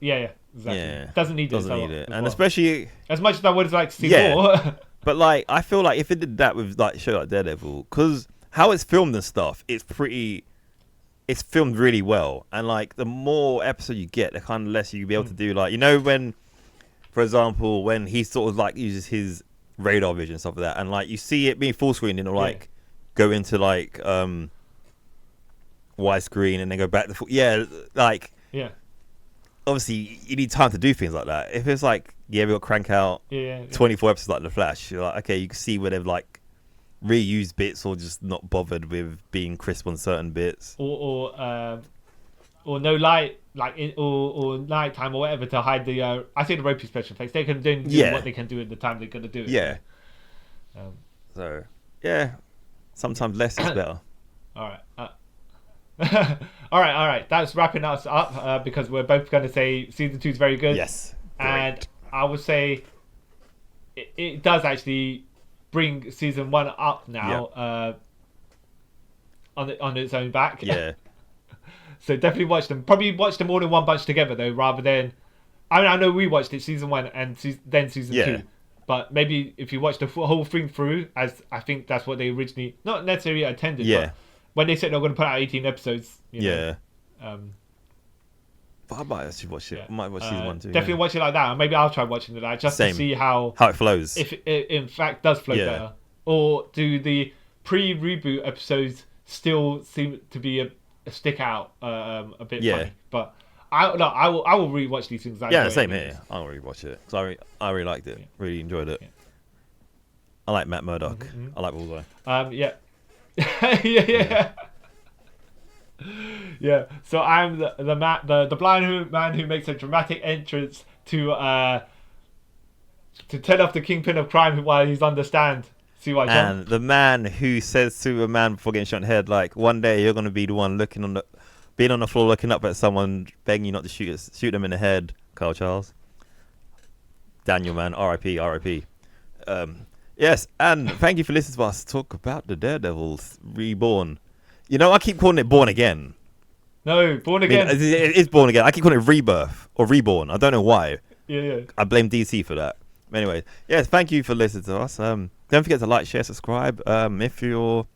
Yeah, exactly. Yeah, doesn't need it, and especially as much as I would like to see more. But I feel like if it did that with a show like Daredevil, because how it's filmed and stuff, it's filmed really well, and the more episodes you get, the kind of less you'll be able to do. When for example, when he sort of like uses his radar vision and stuff like that, and like you see it being full screen and it'll like go into like widescreen and then go back to full. Like obviously you need time to do things like that. If it's like we got crank out 24 episodes like The Flash, you're like, okay, you can see where they've like reused bits or just not bothered with being crisp on certain bits, or no light, like or nighttime or whatever to hide the I say the ropey special effects. They can do what they can do at the time they're gonna do it. So sometimes less is better. All right. all right. That's wrapping us up because we're both going to say season 2 is very good. Yes. And I would say it does actually bring season 1 up now on its own back. Yeah. So definitely watch them. Probably watch them all in one bunch together though, rather than. I mean, I know we watched it season 1 and then season 2. But maybe if you watch the whole thing through, as I think that's what they originally not necessarily intended. But when they said they're going to put out 18 episodes, you know, but I might actually watch it. I might watch season 1 too. Definitely watch it like that. Maybe I'll try watching it like just to see how it flows. If it in fact does flow better, or do the pre-reboot episodes still seem to be a stick out a bit funny? But I will rewatch these things. Same here. I'll rewatch it because I really liked it. Really enjoyed it. I like Matt Murdock. I like Bullseye. So I'm the blind man who makes a dramatic entrance to tell off the kingpin of crime while he's understand. See what I And the man who says to a man before getting shot in the head, like, one day you're gonna be the one being on the floor looking up at someone begging you not to shoot them in the head. Carl Charles. Daniel, man, R.I.P. Yes, and thank you for listening to us talk about the Daredevil Reborn. You know, I keep calling it Born Again. No, Born Again. I mean, it is Born Again. I keep calling it Rebirth or Reborn. I don't know why. I blame DC for that. Anyway, yes, thank you for listening to us. Don't forget to like, share, subscribe. If you're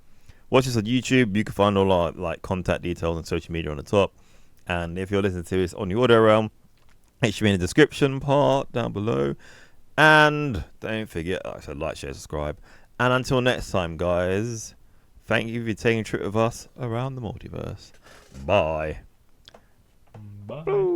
watching us on YouTube, you can find all our like contact details and social media on the top. And if you're listening to this on the audio realm, it should be in the description part down below. And don't forget, like I said, like, share, subscribe. And until next time, guys, thank you for taking a trip with us around the multiverse. Bye. Bye.